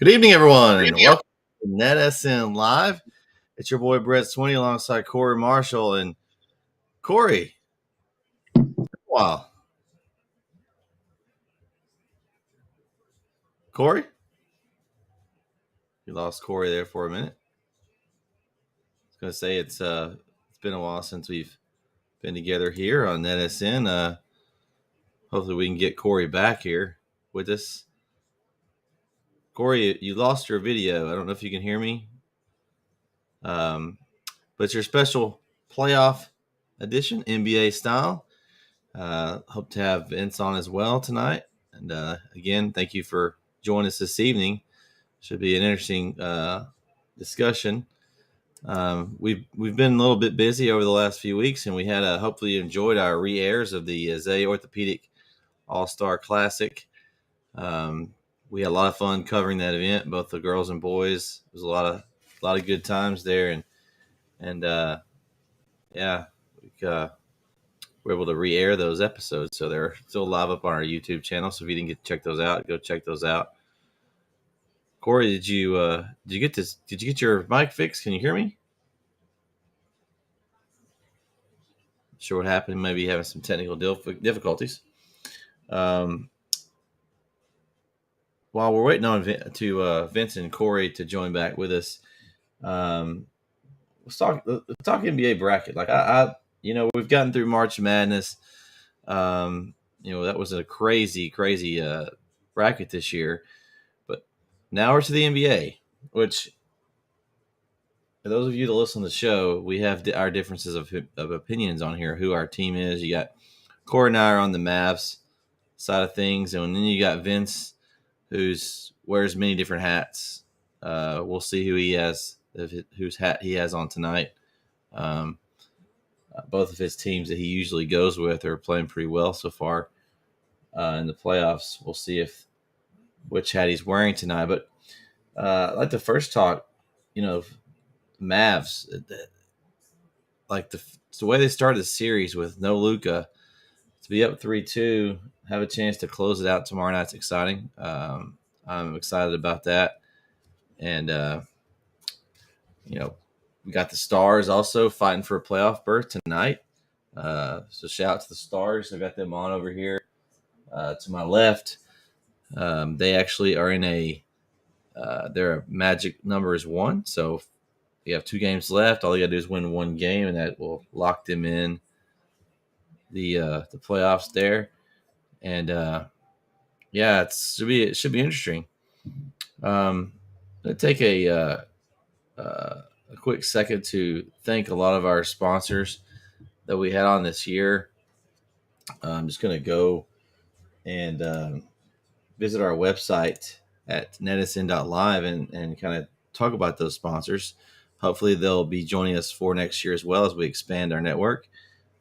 Good evening, everyone. Welcome to NetSN Live. It's your boy Brett Swinney alongside Corey Marshall. And Corey, wow. Corey? You lost Corey there for a minute. I was going to say it's been a while since we've been together here on NetSN. Hopefully we can get Corey back here with us. Corey, you lost your video. I don't know if you can hear me. But it's your special playoff edition, NBA style. Hope to have Vince on as well tonight. And again, thank you for joining us this evening. Should be an interesting discussion. We've been a little bit busy over the last few weeks, and we had hopefully you enjoyed our re-airs of the Zay Orthopedic All-Star Classic. We had a lot of fun covering that event, both the girls and boys. It was a lot of good times there, and we're able to re-air those episodes, so they're still live up on our YouTube channel. So if you didn't get to check those out, go check those out. Corey, did you get your mic fixed? Can you hear me? Not sure what happened. Maybe having some technical difficulties. While we're waiting on Vince and Corey to join back with us, let's talk NBA bracket. Like I we've gotten through March Madness. That was a crazy bracket this year. But now we're to the NBA, which for those of you that listen to the show, we have our differences of opinions on here, who our team is. You got Corey and I are on the Mavs side of things, and then you got Vince, wears many different hats. We'll see whose hat he has on tonight. Both of his teams that he usually goes with are playing pretty well so far in the playoffs. We'll see which hat he's wearing tonight. But I'd like to first talk, Mavs. Like the way they started the series with no Luka, to be up 3-2, have a chance to close it out tomorrow night's exciting. I'm excited about that. And, we got the Stars also fighting for a playoff berth tonight. So shout out to the Stars. I got them on over here to my left. They actually are in their magic number is 1. So you have 2 games left. All you got to do is win 1 game, and that will lock them in the playoffs there. And it should be interesting. I'm going to take a quick second to thank a lot of our sponsors that we had on this year. I'm just going to go and visit our website at netsn.live and kind of talk about those sponsors. Hopefully they'll be joining us for next year as well as we expand our network.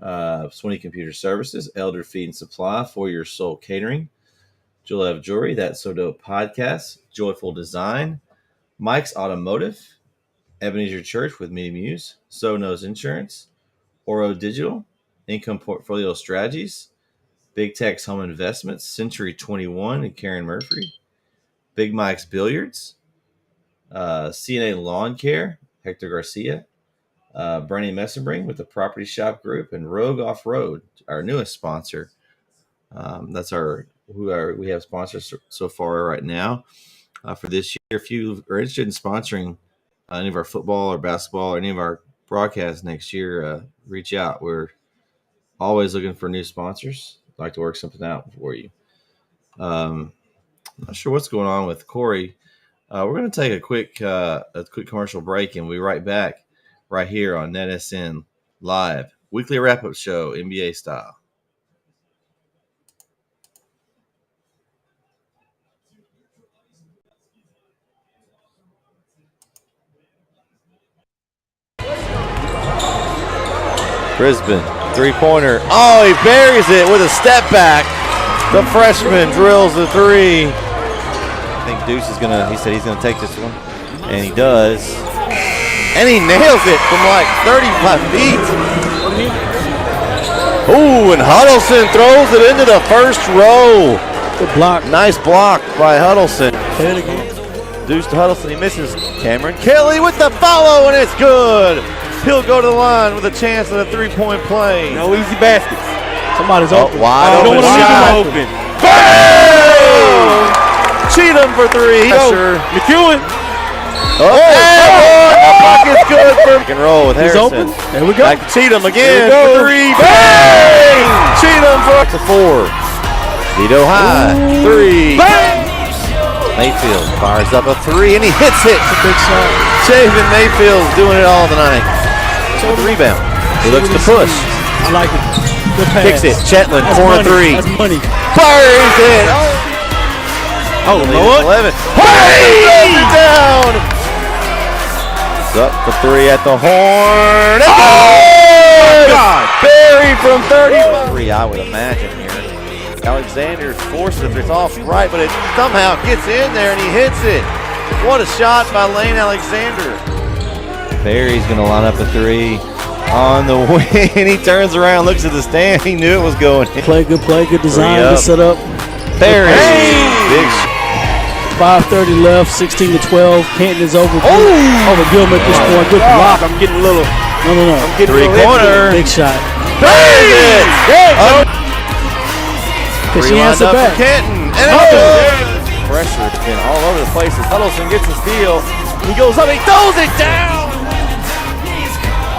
Swinney Computer Services, Elder Feed and Supply, For Your Soul Catering, Julev Jewelry, That's So Dope Podcast, Joyful Design, Mike's Automotive, Ebenezer Church with Media Muse, So Knows Insurance, Oro Digital, Income Portfolio Strategies, Big Tex Home Investments, Century 21 and Karen Murphy, Big Mike's Billiards, CNA Lawn Care, Hector Garcia, Bernie Messenbring with the Property Shop Group, and Rogue Off-Road, our newest sponsor. That's we have sponsors so far right now for this year. If you are interested in sponsoring any of our football or basketball or any of our broadcasts next year, reach out. We're always looking for new sponsors. I'd like to work something out for you. Not sure what's going on with Corey. We're going to take a quick commercial break, and we'll be right back right here on NetSN Live, weekly wrap-up show, NBA style. Brisbane, three-pointer. Oh, he buries it with a step back. The freshman drills the 3. I think Deuce he said he's going to take this one. And he does. And he nails it from like 35 feet. Ooh, and Huddleston throws it into the first row. Good block. Nice block by Huddleston. Say it again. Deuce to Huddleston, he misses. Cameron Kelly with the follow, and it's good. He'll go to the line with a chance at a three-point play. No easy baskets. Somebody's open. Wide open shot. Bang! Cheatham for three. Sure. McEwen. The bucket's good for pick and roll with He's Harrison. open. There we go. Back to Cheatham again for three. Bang! Cheatham for to four. Vito high. Three. Bang! Mayfield fires up a three and he hits it. It's a big shot. Javen Mayfield's doing it all tonight. So the rebound. He looks to push. I like it. Good pass. Kicks it. Chetland, corner three. That's money. Fires it. Oh, Lord. 11. Hey! Throws it down. It's up for three at the horn. Oh, God. Barry from 35. Three, I would imagine here. Alexander forces it. It's off right, but it somehow gets in there and he hits it. What a shot by Lane Alexander. Barry's going to line up a three on the wing. He turns around, looks at the stand. He knew it was going in. Play, good design, good setup. Barry. Big 5:30 left, 16 to 12. Canton is over Gilman at this point. Good block. I'm getting a little. No. I'm getting three-corner. Big shot. Bang! Because she has it back. Canton. And pressure has been all over the place as Huddleston gets the steal. He goes up, he throws it down.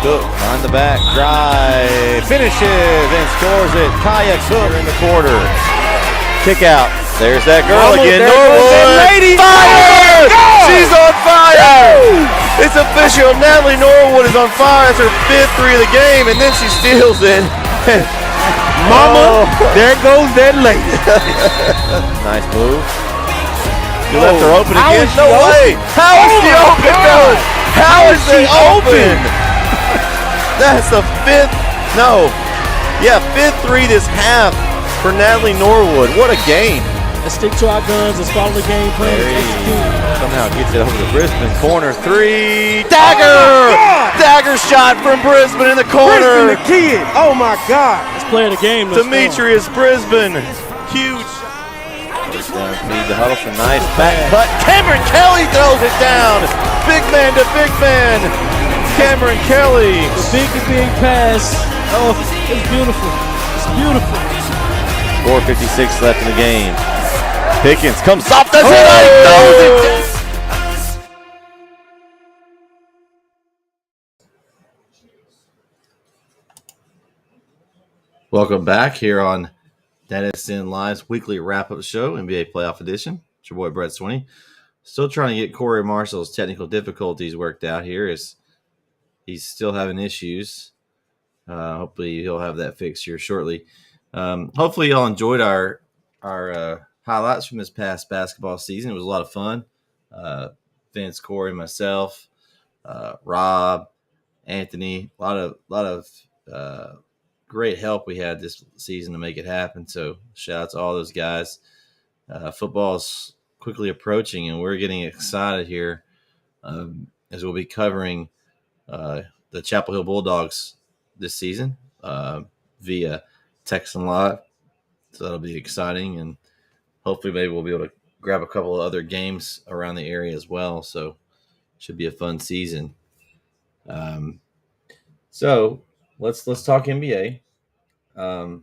Cook on the back, drive, finishes and scores it. Kaya Cook in the quarter. Kick out. There's that girl again. Norwood. Fire! She's on fire! It's official. Natalie Norwood is on fire. It's her fifth three of the game, and then she steals it. Mama, there goes that lady. Nice move. You left her open again. No way. How is she open, fellas? How is she open? That's the fifth. No. Yeah, fifth three this half for Natalie Norwood. What a game. Let's stick to our guns. Let's follow the game plan. Somehow gets it over to Brisbane. Corner three. Dagger! Dagger shot from Brisbane in the corner. Brisbane the kid. Oh, my God. Let's play the game. Demetrius Brisbane. Huge. Down feed to Huddleston. Nice back cut. Cameron Kelly throws it down. Big man to big man. Cameron Kelly. The big pass. Oh, it's beautiful. It's beautiful. 4:56 left in the game. Pickens comes off the throws it. Welcome back here on NetSN Live's weekly wrap-up show, NBA Playoff Edition. It's your boy Brett Swinney. Still trying to get Corey Marshall's technical difficulties worked out here, as he's still having issues. Hopefully he'll have that fixed here shortly. Hopefully y'all enjoyed our highlights from this past basketball season. It was a lot of fun. Vince, Corey, myself, Rob, Anthony, a lot of great help we had this season to make it happen. So shout out to all those guys. Football's quickly approaching, and we're getting excited here as we'll be covering the Chapel Hill Bulldogs this season via Texan Live. So that'll be exciting, and hopefully maybe we'll be able to grab a couple of other games around the area as well. So should be a fun season. So let's talk NBA. Got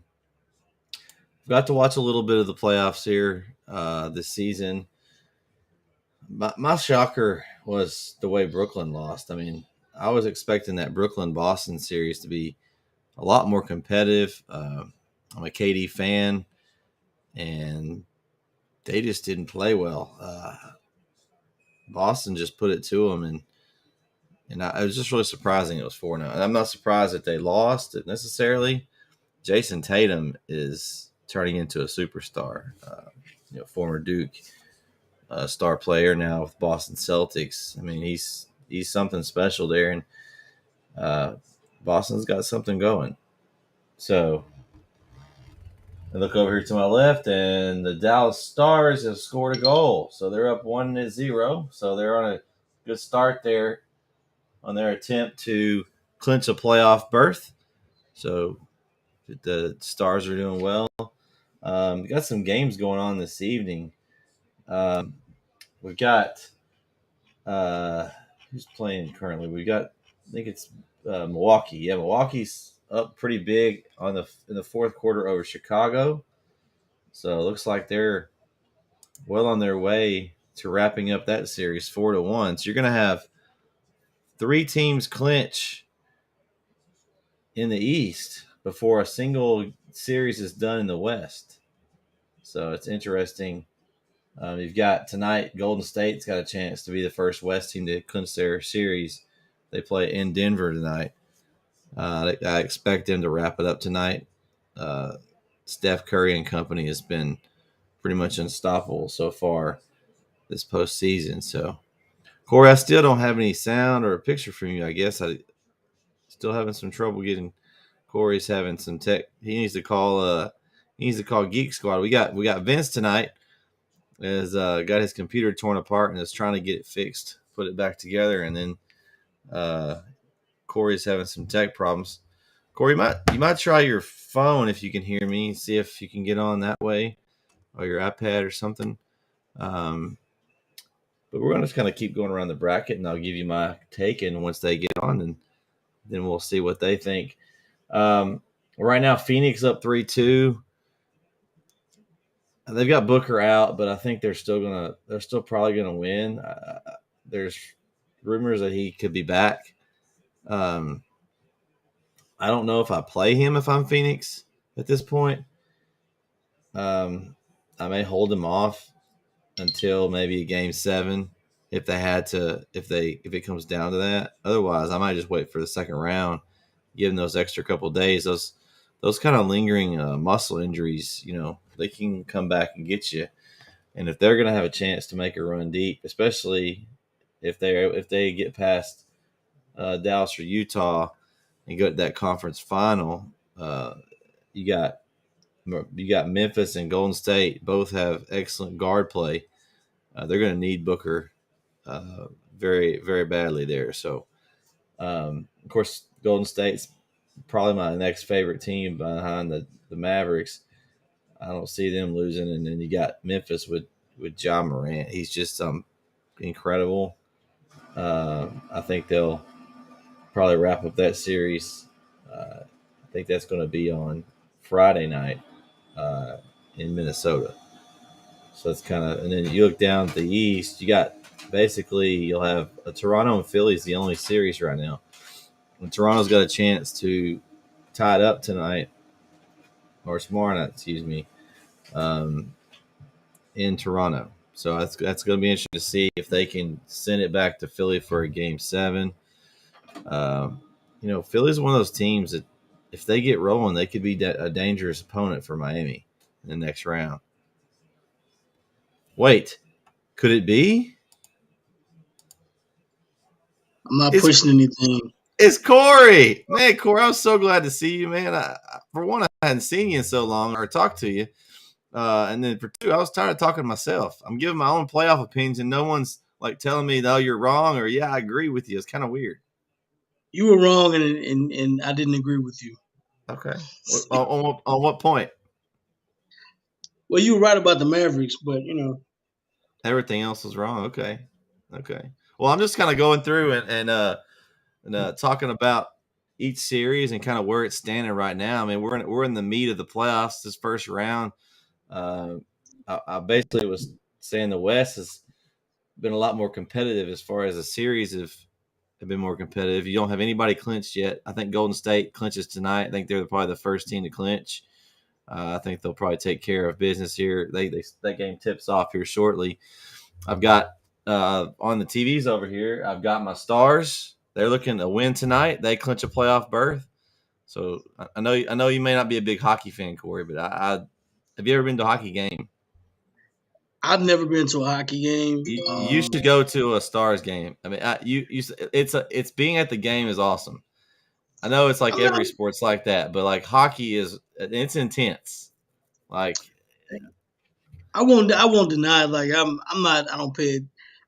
to watch a little bit of the playoffs here this season. My shocker was the way Brooklyn lost. I mean, I was expecting that Brooklyn-Boston series to be a lot more competitive. I'm a KD fan, and they just didn't play well. Boston just put it to them, and it was just really surprising it was 4-0. And I'm not surprised that they lost it necessarily. Jason Tatum is turning into a superstar. Former Duke star player now with Boston Celtics. I mean, he's something special there, and Boston's got something going. So I look over here to my left, and the Dallas Stars have scored a goal. So they're up 1-0. So they're on a good start there on their attempt to clinch a playoff berth. So the Stars are doing well. We got some games going on this evening. We've got Who's playing currently? I think it's Milwaukee. Yeah, Milwaukee's up pretty big in the fourth quarter over Chicago. So it looks like they're well on their way to wrapping up that series 4-1. So you're going to have 3 teams clinch in the East before a single series is done in the West. So it's interesting. You've got tonight, Golden State's got a chance to be the first West team to clinch their series. They play in Denver tonight. I expect them to wrap it up tonight. Steph Curry and company has been pretty much unstoppable so far this postseason. So, Corey, I still don't have any sound or a picture from you. I guess I still having some trouble getting. Corey's having some tech. He needs to call. He needs to call Geek Squad. We got Vince tonight. Has got his computer torn apart and is trying to get it fixed, put it back together, and then Corey's having some tech problems. Corey, you might try your phone if you can hear me. See if you can get on that way, or your iPad or something. But we're going to just kind of keep going around the bracket, and I'll give you my take. And once they get on, and then we'll see what they think. Right now, Phoenix up 3-2. They've got Booker out, but I think they're still probably gonna win. There's rumors that he could be back. I don't know if I play him if I'm Phoenix at this point. I may hold him off until maybe Game 7 if it comes down to that. Otherwise, I might just wait for the second round, give him those extra couple of days. Those kind of lingering muscle injuries, they can come back and get you. And if they're going to have a chance to make a run deep, especially if they get past Dallas or Utah and go to that conference final, you got Memphis and Golden State both have excellent guard play. They're going to need Booker very, very badly there. So, of course, Golden State's probably my next favorite team behind the Mavericks. I don't see them losing. And then you got Memphis with Ja Morant. He's just incredible. I think they'll probably wrap up that series. I think that's going to be on Friday night in Minnesota. So it's kind of – and then you look down at the East, you got basically you'll have Toronto and Philly is the only series right now. And Toronto's got a chance to tie it up tonight, or tomorrow night, excuse me, in Toronto. So that's going to be interesting to see if they can send it back to Philly for a Game 7. Philly's one of those teams that if they get rolling, they could be a dangerous opponent for Miami in the next round. Wait, could it be? I'm not pushing anything. It's Corey. Man, Corey, I'm so glad to see you, man. For one, I hadn't seen you in so long or talked to you. And then for two, I was tired of talking to myself. I'm giving my own playoff opinions, and no one's like telling me, no, you're wrong, or yeah, I agree with you. It's kind of weird. You were wrong, and I didn't agree with you. Okay. on what point? Well, you were right about the Mavericks, but, Everything else was wrong. Okay. Well, I'm just kind of going through and talking about each series and kind of where it's standing right now. I mean, we're in the meat of the playoffs this first round. I basically was saying the West has been a lot more competitive as far as the series have been more competitive. You don't have anybody clinched yet. I think Golden State clinches tonight. I think they're probably the first team to clinch. I think they'll probably take care of business here. That game tips off here shortly. I've got on the TVs over here, I've got my Stars. They're looking to win tonight. They clinch a playoff berth. So I know you may not be a big hockey fan, Corey, but I have you ever been to a hockey game? I've never been to a hockey game. You should go to a Stars game. I mean, it's being at the game is awesome. I know it's like every sport's like that, but like hockey it's intense. Like I won't deny it. Like I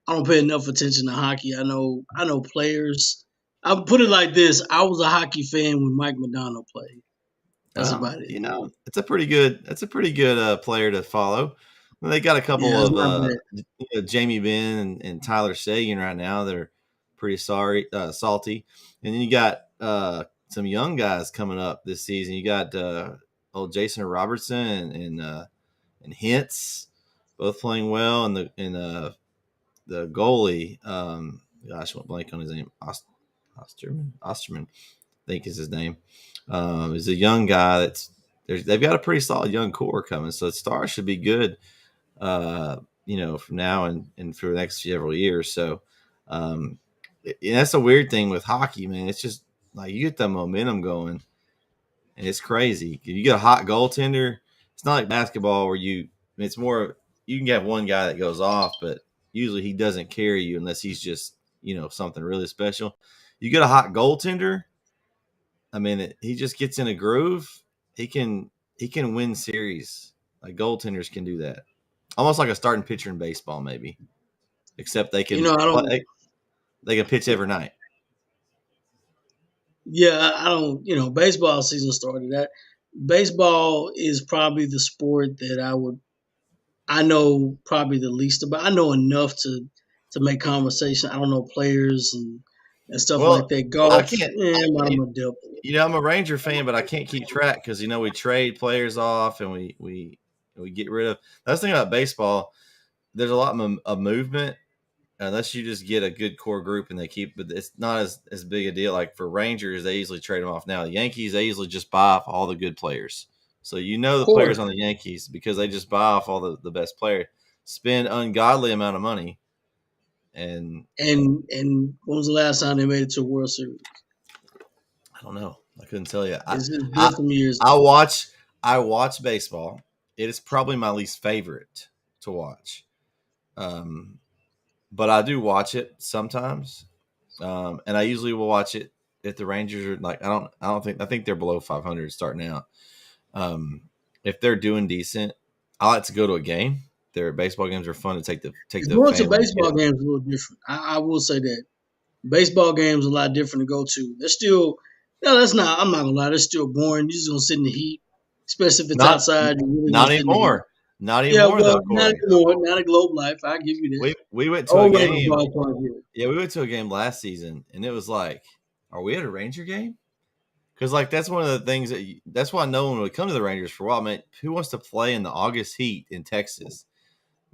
don't pay enough attention to hockey. I know players. I'll put it like this. I was a hockey fan when Mike Modano played. That's about it. It's a pretty good player to follow. They got a couple Yeah, it's of not bad. Jamie Benn and Tyler Sagan right now. They're pretty salty. And then you got some young guys coming up this season. You got old Jason Robertson and Hintz, both playing well, and the goalie. Gosh, I went blank on his name. Osterman, I think is his name. Is a young guy they've got a pretty solid young core coming, so the Stars should be good. From now and for the next several years. So, that's a weird thing with hockey, man. It's just like you get the momentum going, and it's crazy. You get a hot goaltender. It's not like basketball where it's more you can get one guy that goes off, but usually he doesn't carry you unless he's just something really special. You get a hot goaltender. I mean, he just gets in a groove. He can win series. Like goaltenders can do that. Almost like a starting pitcher in baseball, maybe. Except they can they can pitch every night. Yeah, I don't. Baseball season started. Baseball is probably the sport that I know probably the least about. I know enough to make conversation. I don't know players and stuff like that. Golf, I can't. I'm a Ranger fan, but I can't keep track because we trade players off and we get rid of. That's the thing about baseball. There's a lot of movement unless you just get a good core group and they keep. But it's not as big a deal. Like for Rangers, they easily trade them off. Now the Yankees, they easily just buy off all the good players. So the players on the Yankees because they just buy off all the best players, spend ungodly amount of money. And when was the last time they made it to a World Series? I don't know. I couldn't tell you. I watch baseball. It is probably my least favorite to watch. But I do watch it sometimes. And I usually will watch it if the Rangers are I think they're below 500 starting out. If they're doing decent, I like to go to a game. Their baseball games are fun to take the going to baseball games a little different. I will say that baseball games are a lot different to go to. They're still I'm not gonna lie, they're still boring. You're just gonna sit in the heat, especially if it's outside. Not anymore. Not anymore. Not anymore. Not a Globe Life. I give you that. We went to a game. Yeah, we went to a game last season, and it was like, are we at a Ranger game? Because that's one of the things that's why no one would come to the Rangers for a while. Man, who wants to play in the August heat in Texas?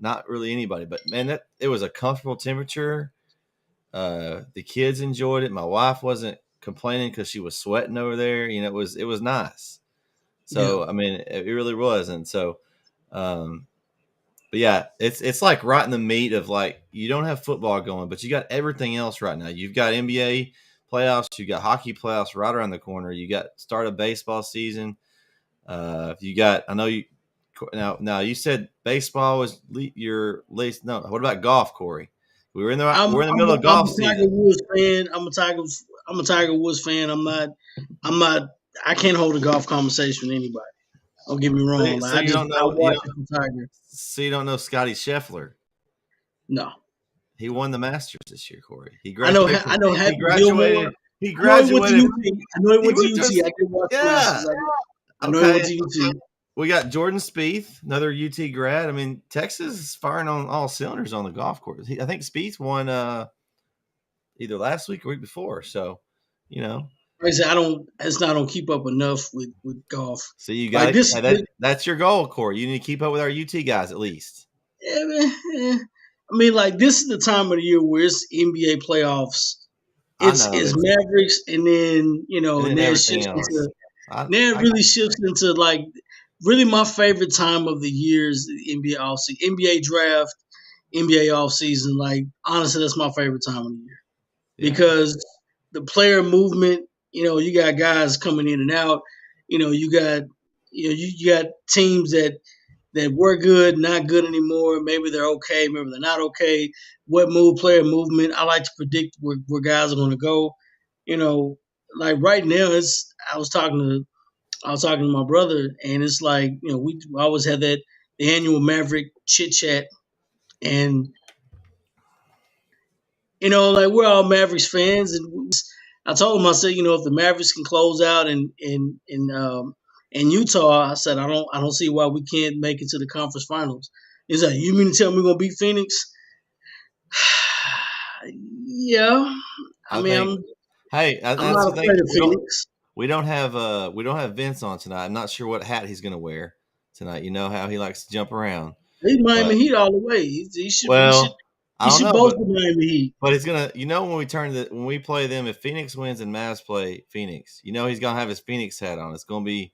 Not really anybody. But man, it was a comfortable temperature. The kids enjoyed it. My wife wasn't complaining because she was sweating over there. It was nice. So I mean, it really was. And so, but yeah, it's like right in the meat of you don't have football going, but you got everything else right now. You've got NBA playoffs, you got hockey playoffs right around the corner. You got start of baseball season. Now you said baseball was your least. No, what about golf, Corey? We're in the middle of golf season. I'm a Tiger Woods fan. I can't hold a golf conversation with anybody. Don't get me wrong. So you don't know Scotty Scheffler? No. He won the Masters this year, Corey. He graduated. I know he graduated. He graduated. I know he went to UT. I did watch classes. I know he went to UT. We got Jordan Spieth, another UT grad. I mean, Texas is firing on all cylinders on the golf course. I think Spieth won either last week or week before. So, Like I said, I don't keep up enough with golf. So you got that's your goal, Corey. You need to keep up with our UT guys at least. Yeah, man. I mean, this is the time of the year where it's NBA playoffs. It's Mavericks, and then and then it really shifts into really my favorite time of the year is the NBA offseason, NBA draft, NBA offseason. Honestly, that's my favorite time of the year because the player movement. You got guys coming in and out. You got teams that were good, not good anymore. Maybe they're okay, maybe they're not okay. Player movement. I like to predict where guys are going to go. Right now, I was talking to my brother, and it's we always have the annual Maverick chit chat, and we're all Mavericks fans, and I told him, I said, if the Mavericks can close out in Utah, I said I don't see why we can't make it to the conference finals. He's like, you mean to tell me we're gonna beat Phoenix? Yeah. I mean, think. Hey, I'm that's not the thing. afraid of Phoenix. We don't have Vince on tonight. I'm not sure what hat he's going to wear tonight. You know how he likes to jump around. He's Miami But Heat all the way. He should. well, I He don't should know, both be Miami Heat. but he's gonna. You know, when we play them, if Phoenix wins and Mavs play Phoenix, you know he's gonna have his Phoenix hat on. It's gonna be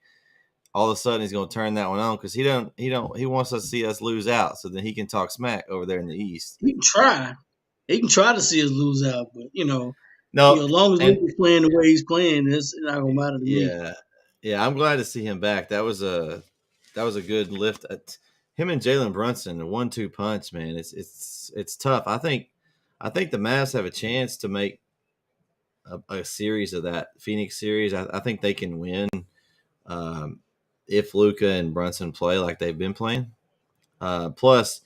all of a sudden he's gonna turn that one on because he wants us to see us lose out so then he can talk smack over there in the East. He can try. He can try to see us lose out, but No, as long as and- Luka's playing the way he's playing, it's not gonna matter to me. Yeah, I'm glad to see him back. That was a good lift. Him and Jalen Brunson, the 1-2 punch, man. It's tough. I think the Mavs have a chance to make a series of that Phoenix series. I think they can win if Luka and Brunson play like they've been playing. Plus,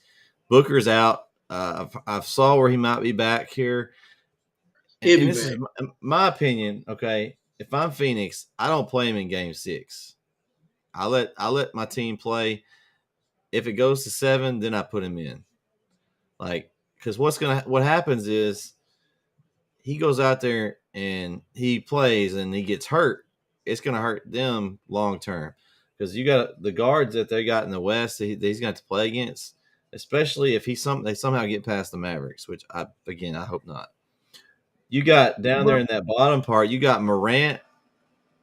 Booker's out. I saw where he might be back here. And this is my opinion. Okay, if I'm Phoenix, I don't play him in Game 6. I let my team play. If it goes to 7, then I put him in. Like, because what happens is he goes out there and he plays and he gets hurt. It's gonna hurt them long term because you got the guards that they got in the West. He's got to play against, especially if they somehow get past the Mavericks, which I hope not. You got down there in that bottom part, you got Morant,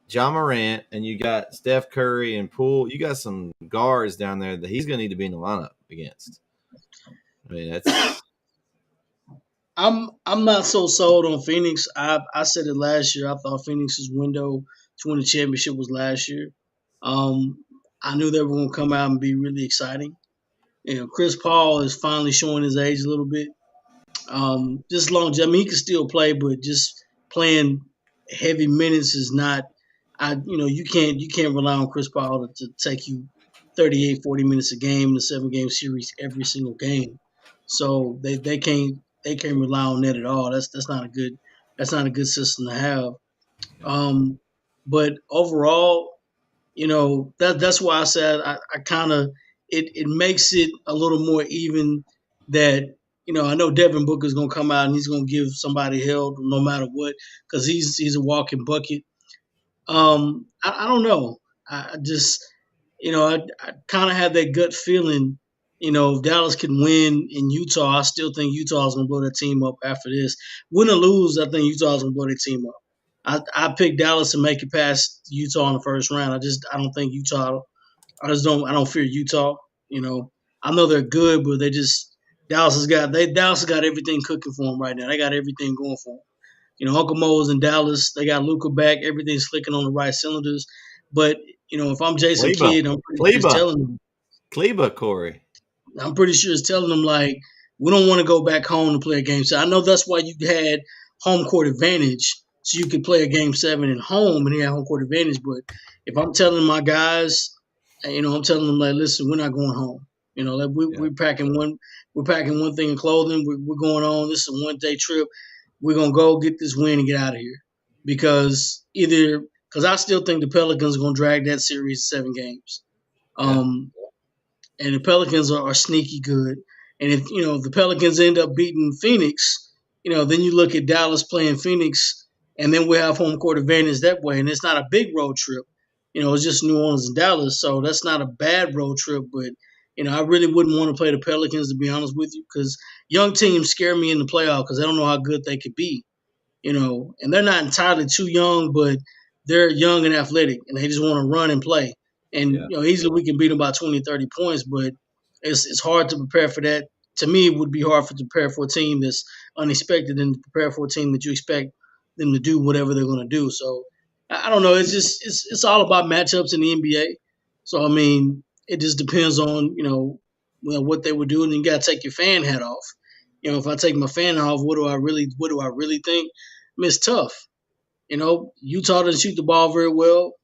John Morant, and you got Steph Curry and Poole. You got some guards down there that he's going to need to be in the lineup against. I mean, that's. I'm not so sold on Phoenix. I said it last year. I thought Phoenix's window to win the championship was last year. I knew they were going to come out and be really exciting. Chris Paul is finally showing his age a little bit. Just longevity. I mean, he can still play, but just playing heavy minutes is not. You can't rely on Chris Paul to take you 38, 40 minutes a game in a 7-game series every single game. So they can't rely on that at all. That's not a good system to have. But overall, that's why I said I kind of it makes it a little more even that. I know Devin Booker's going to come out and he's going to give somebody hell no matter what because he's a walking bucket. I don't know. I just, I kind of have that gut feeling, if Dallas can win in Utah, I still think Utah's going to blow their team up after this. Win or lose, I think Utah's going to blow their team up. I picked Dallas to make it past Utah in the first round. I don't think Utah. I don't fear Utah. I know they're good, but Dallas has got everything cooking for them right now. They got everything going for them. Uncle Mo's in Dallas. They got Luka back. Everything's clicking on the right cylinders. But, if I'm Jason Kidd, I'm pretty sure telling them. Kleba, Corey. I'm pretty sure it's telling them, like, we don't want to go back home to play a game. So I know that's why you had home court advantage. So you could play a game 7 at home and you had home court advantage. But if I'm telling my guys, I'm telling them, like, listen, we're not going home. Like we're packing one thing in clothing. We're going on. This is a 1-day trip. We're gonna go get this win and get out of here. Because I still think the Pelicans are gonna drag that series 7 games. And the Pelicans are sneaky good. And if the Pelicans end up beating Phoenix, then you look at Dallas playing Phoenix, and then we have home court advantage that way. And it's not a big road trip. It's just New Orleans and Dallas, so that's not a bad road trip, but I really wouldn't want to play the Pelicans, to be honest with you, because young teams scare me in the playoff because I don't know how good they could be, and they're not entirely too young, but they're young and athletic, and they just want to run and play. And, easily we can beat them by 20, 30 points, but it's hard to prepare for that. To me, it would be hard to prepare for a team that's unexpected and to prepare for a team that you expect them to do whatever they're going to do. So, I don't know. It's all about matchups in the NBA. So, I mean, it just depends on, what they would do, and you got to take your fan hat off. If I take my fan hat off, what do I really think? I mean, it's tough. Utah doesn't shoot the ball very well.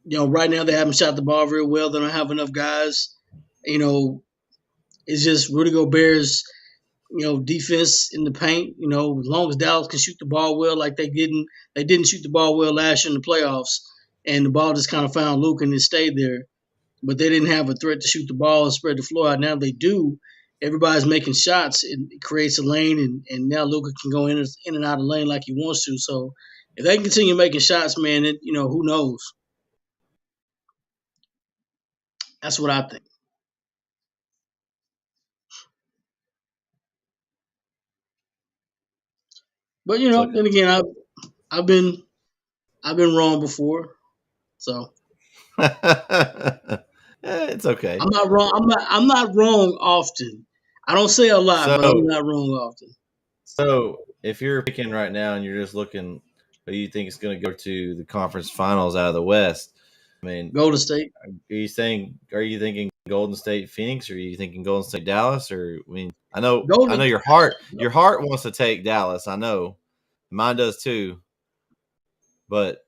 Right now they haven't shot the ball very well. They don't have enough guys. It's just Rudy Gobert's, defense in the paint. As long as Dallas can shoot the ball well, like they didn't shoot the ball well last year in the playoffs, and the ball just kind of found Luka and it stayed there. but they didn't have a threat to shoot the ball and spread the floor out. Now they do. Everybody's making shots. It creates a lane, and now Luka can go in and out of the lane like he wants to. So if they continue making shots, man, who knows? That's what I think. But then again, I've been wrong before, so it's okay. I'm not wrong. I'm not wrong often. I don't say a lot, but I'm not wrong often. So if you're picking right now and you're just looking, who you think is going to go to the conference finals out of the West? I mean, Golden State. Are you thinking Golden State, Phoenix, or are you thinking Golden State, Dallas? Or I mean, I know your heart wants to take Dallas. I know, mine does too. But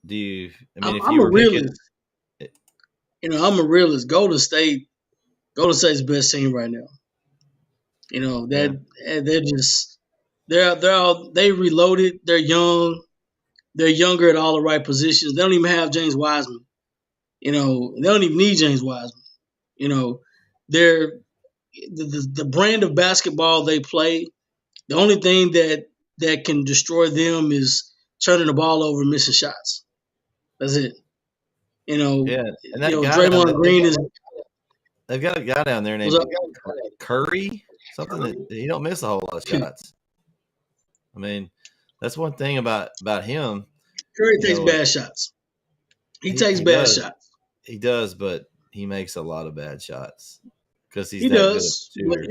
do you? I mean, I'm a realist. I'm a realist. Golden State's the best team right now. They reloaded. They're young. They're younger at all the right positions. They don't even have James Wiseman. They don't even need James Wiseman. They're the brand of basketball they play. The only thing that can destroy them is turning the ball over and missing shots. That's it. And that Draymond Green is. They've got a guy down there named Curry. Something that he don't miss a whole lot of shots. I mean, that's one thing about him. Curry takes bad shots. He takes bad shots. He does, but he makes a lot of bad shots because he's he that does. Good at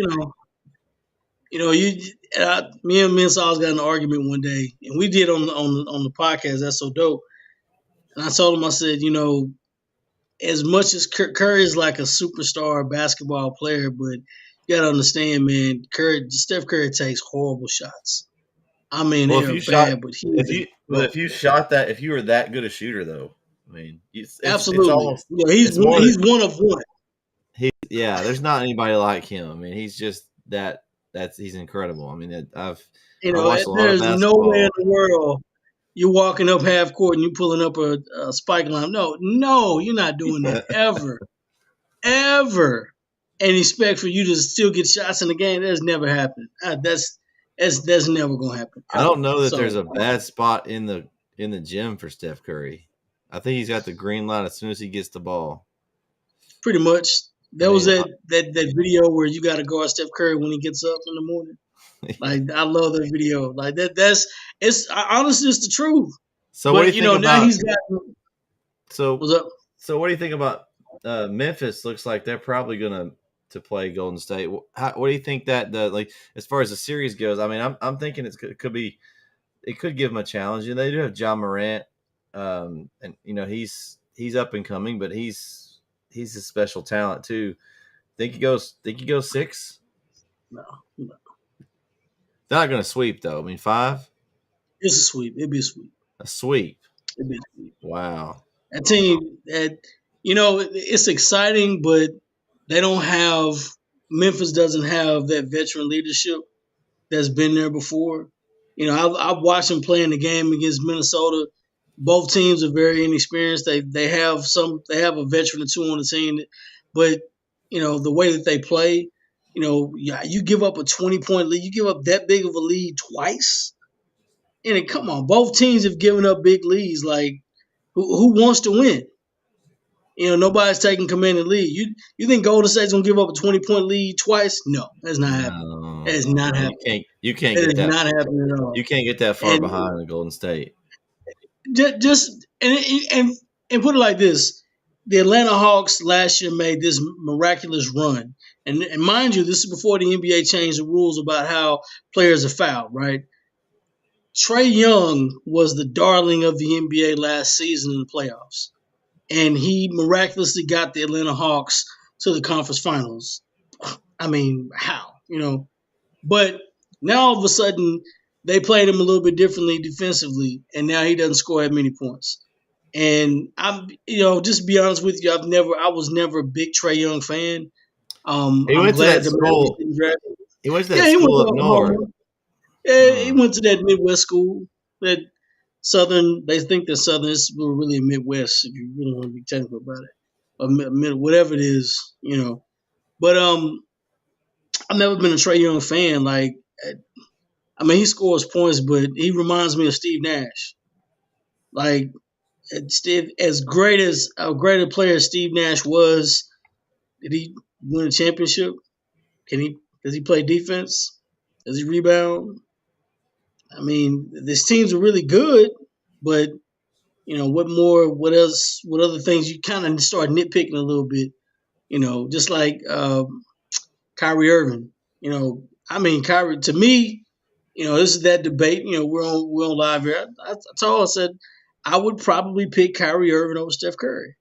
But, me and Saul's got an argument one day, and we did on the podcast. That's so dope. And I told him, I said, as much as Curry is like a superstar basketball player, but you gotta understand, man, Steph Curry takes horrible shots. I mean, they're bad, but if you shot that, if you were that good a shooter, though, I mean, absolutely, he's one of one. There's not anybody like him. I mean, he's just he's incredible. I mean, there's no way in the world you're walking up half court and you're pulling up a spike line. No, you're not doing that ever. And expect for you to still get shots in the game. That's never happened. That's never gonna happen. I don't know that there's a bad spot in the gym for Steph Curry. I think he's got the green light as soon as he gets the ball. Pretty much. There was that video where you got to guard Steph Curry when he gets up in the morning. Like, I love that video. Like it's honestly, it's the truth. So what do you think about? Now he's got. So what's up? So what do you think about Memphis? Looks like they're probably gonna to play Golden State. What do you think that as far as the series goes? I mean, I'm thinking it could give them a challenge. And they do have Ja Morant, and he's up and coming, but he's a special talent too. Think he goes 6? No. They're not going to sweep though. I mean, 5. It's a sweep. It'd be a sweep. A sweep. It'd be a sweep. Wow. That team, it's exciting, but they don't have. Memphis doesn't have that veteran leadership that's been there before. I've watched them playing the game against Minnesota. Both teams are very inexperienced. They have a veteran or two on the team, but the way that they play, you give up a 20-point lead, you give up that big of a lead twice, and come on, both teams have given up big leads. Like, who wants to win? Nobody's taking commanding lead. You think Golden State's gonna give up a 20-point lead twice? No, that's not happening. That is not happening. You can't get that. Not happening at all. You can't get that far behind the Golden State. Just and put it like this: the Atlanta Hawks last year made this miraculous run, and mind you, this is before the NBA changed the rules about how players are fouled. Right? Trae Young was the darling of the NBA last season in the playoffs, and he miraculously got the Atlanta Hawks to the conference finals. I mean, how? But now all of a sudden, they played him a little bit differently defensively, and now he doesn't score as many points. And I'm, just to be honest with you, I was never a big Trae Young fan. He went to that school. He went to that school up north. Yeah, he went to that Midwest school. That Southern, they think that Southern is really a Midwest, if you really want to be technical about it. whatever it is, you know. But I've never been a Trae Young fan. Like, I mean, he scores points, but he reminds me of Steve Nash. Like, as great as a greater player Steve Nash was, did he win a championship? Does he play defense? Does he rebound? I mean, these teams are really good, but you know, what else, what other things you kind of start nitpicking a little bit, you know, just like Kyrie Irving. You know, I mean, Kyrie, to me, you know, this is that debate. You know, we're on live here. I said I would probably pick Kyrie Irving over Steph Curry.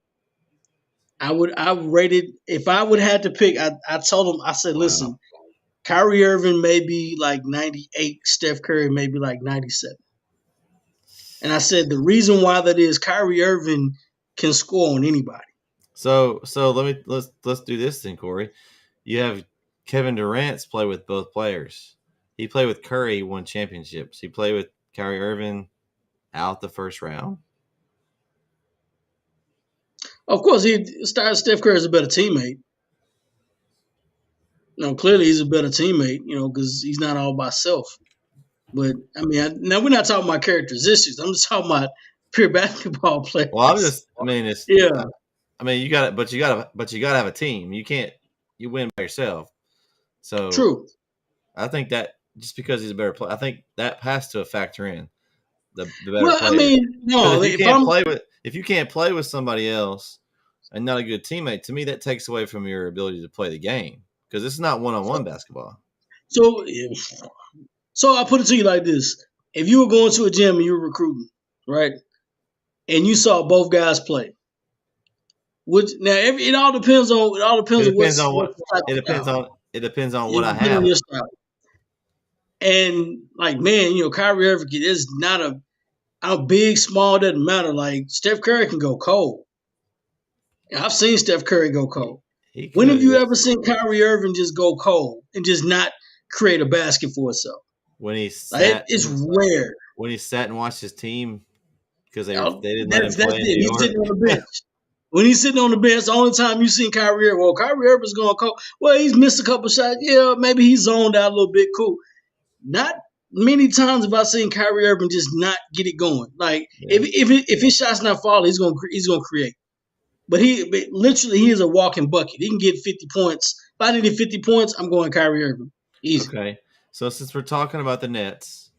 I rated, if I would have to pick, I told him, I said, listen, Kyrie Irving may be like 98, Steph Curry may be like 97. And I said the reason why that is, Kyrie Irving can score on anybody. So let's do this then, Corey. You have Kevin Durant's play with both players. He played with Curry, won championships. He played with Kyrie Irving out the first round. Of course, Steph Curry is a better teammate. You know, clearly he's a better teammate, you know, because he's not all by himself. But, I mean, now we're not talking about characteristics. I'm just talking about pure basketball players. Well, it's yeah. I mean, you got it, but you got to have a team. You win by yourself. So True. I think that just because he's a better player, I think that has to factor in the better Well, player. I mean, no, if you can't play with somebody else and not a good teammate, to me that takes away from your ability to play the game, because this is not one-on-one basketball. So I put it to you like this: if you were going to a gym and you were recruiting, right, and you saw both guys play, it all depends on what I have. Your style. And like, man, you know, Kyrie Irving is not a big, small, doesn't matter. Like, Steph Curry can go cold. I've seen Steph Curry go cold. When have you ever seen Kyrie Irving just go cold and just not create a basket for himself? When he it's rare. When he sat and watched his team because they didn't let him play. He's sitting on the bench. When he's sitting on the bench, the only time you've seen Kyrie Irving, well, Kyrie Irving's going cold. Well, he's missed a couple shots. Yeah, maybe he's zoned out a little bit. Cool. Not many times have I seen Kyrie Irving just not get it going. Like, if his shot's not falling, he's gonna create. But he is a walking bucket. He can get 50 points. If I needed 50 points, I'm going Kyrie Irving. Easy. Okay. So since we're talking about the Nets,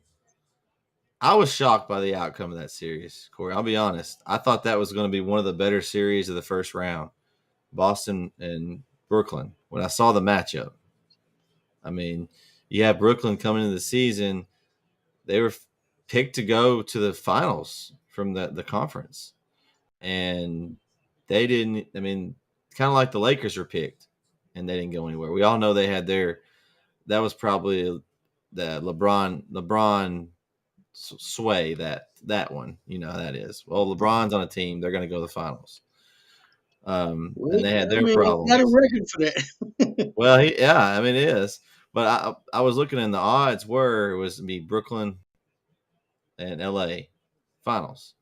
I was shocked by the outcome of that series, Corey. I'll be honest. I thought that was going to be one of the better series of the first round, Boston and Brooklyn, when I saw the matchup. I mean, you have Brooklyn coming into the season. They were picked to go to the finals from the conference. And they didn't – I mean, kind of like the Lakers were picked, and they didn't go anywhere. We all know they had their – that was probably the LeBron sway, that one. You know how that is. Well, LeBron's on a team. They're going to go to the finals. And they had their problems. Got a record for that. Well, it is. But I was looking, and the odds were it was to be Brooklyn and LA finals.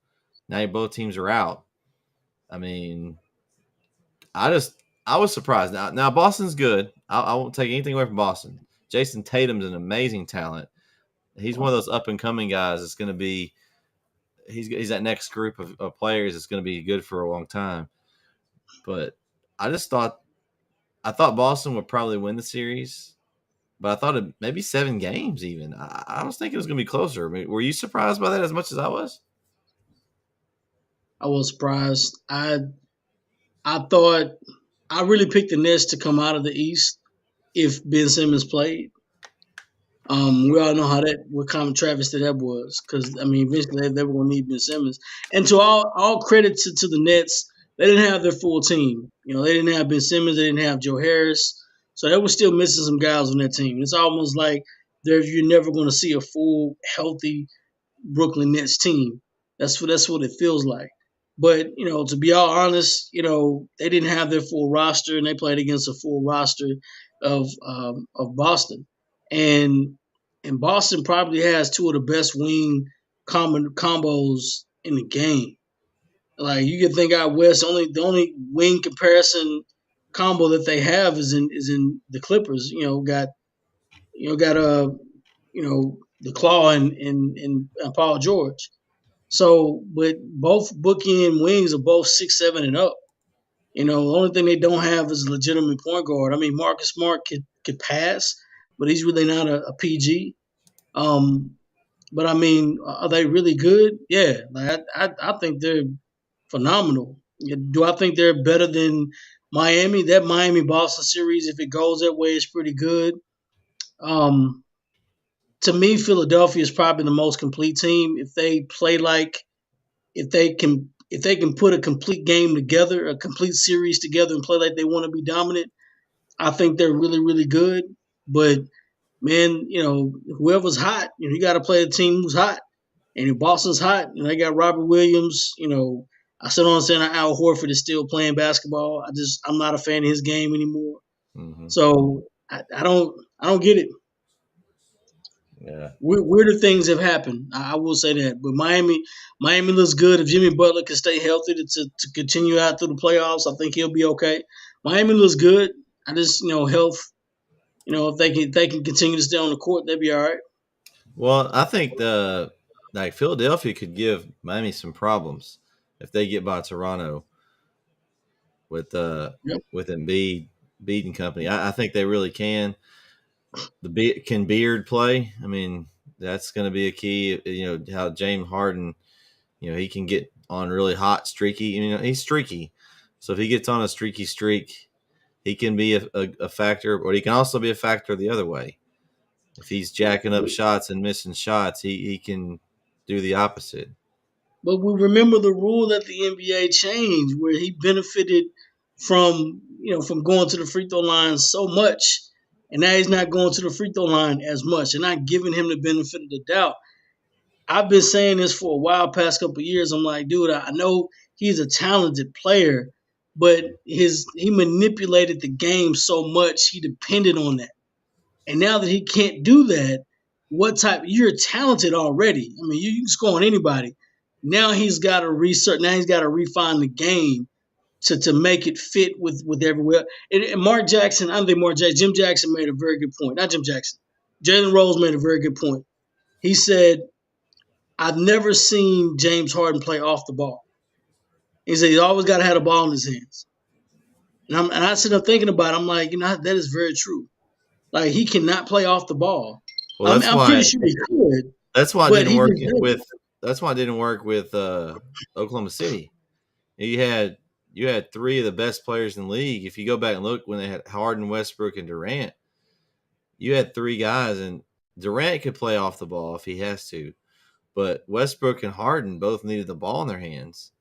Now both teams are out. I mean, I was surprised. Now Boston's good. I won't take anything away from Boston. Jason Tatum's an amazing talent. He's one of those up and coming guys. It's going to be he's that next group of players that's going to be good for a long time. But I thought Boston would probably win the series. But I thought it maybe 7 games even. I was thinking it was going to be closer. I mean, were you surprised by that as much as I was? I was surprised. I thought I really picked the Nets to come out of the East if Ben Simmons played. We all know what kind of travesty that was, because I mean, eventually they were going to need Ben Simmons. And to all credit to the Nets, they didn't have their full team. You know, they didn't have Ben Simmons, they didn't have Joe Harris. So they were still missing some guys on that team. It's almost like you're never going to see a full, healthy Brooklyn Nets team. That's what it feels like. But, you know, to be all honest, you know, they didn't have their full roster, and they played against a full roster of Boston. And Boston probably has 2 of the best wing combos in the game. Like you can think out west, the only wing comparison combo that they have is in the Clippers. Got the Claw and Paul George. So, but both bookend wings are both 6'7" and up. The only thing they don't have is a legitimate point guard. I mean, Marcus Smart could pass, but he's really not a PG. But I mean, are they really good? Yeah, like I think they're phenomenal. Do I think they're better than Miami? That Miami Boston series, if it goes that way, is pretty good. Um, to me, Philadelphia is probably the most complete team. If they play like if they can put a complete game together, a complete series together, and play like they want to be dominant, I think they're really, really good. But man, whoever's hot, you got to play a team who's hot. And if Boston's hot, they got Robert Williams. I still don't understand how Al Horford is still playing basketball. I'm not a fan of his game anymore. Mm-hmm. So I don't get it. Yeah. Weirder things have happened. I will say that. But Miami looks good. If Jimmy Butler can stay healthy to continue out through the playoffs, I think he'll be okay. Miami looks good. I just health. If they can continue to stay on the court, they'll be all right. Well, I think Philadelphia could give Miami some problems if they get by Toronto with Embiid and company. I think they really can. Can Beard play? I mean, that's going to be a key. How James Harden, he can get on really hot, streaky. He's streaky, so if he gets on a streaky streak, he can be a factor, but he can also be a factor the other way. If he's jacking up shots and missing shots, he can do the opposite. But we remember the rule that the NBA changed, where he benefited from going to the free throw line so much. And now he's not going to the free throw line as much and not giving him the benefit of the doubt. I've been saying this for a while, past couple of years. I'm like, dude, I know he's a talented player, but he manipulated the game so much, he depended on that. And now that he can't do that, you're talented already. I mean, you can score on anybody. Now he's got to research. Now he's got to refine the game to make it fit with everywhere. And Jim Jackson made a very good point. Not Jim Jackson. Jalen Rose made a very good point. He said, I've never seen James Harden play off the ball. He said he's always got to have the ball in his hands. And I sit up thinking about it. I'm like, that is very true. Like, he cannot play off the ball. Well, I'm pretty sure he could. That's why it didn't work That's why it didn't work with Oklahoma City. You had three of the best players in the league. If you go back and look when they had Harden, Westbrook, and Durant, you had three guys, and Durant could play off the ball if he has to, but Westbrook and Harden both needed the ball in their hands.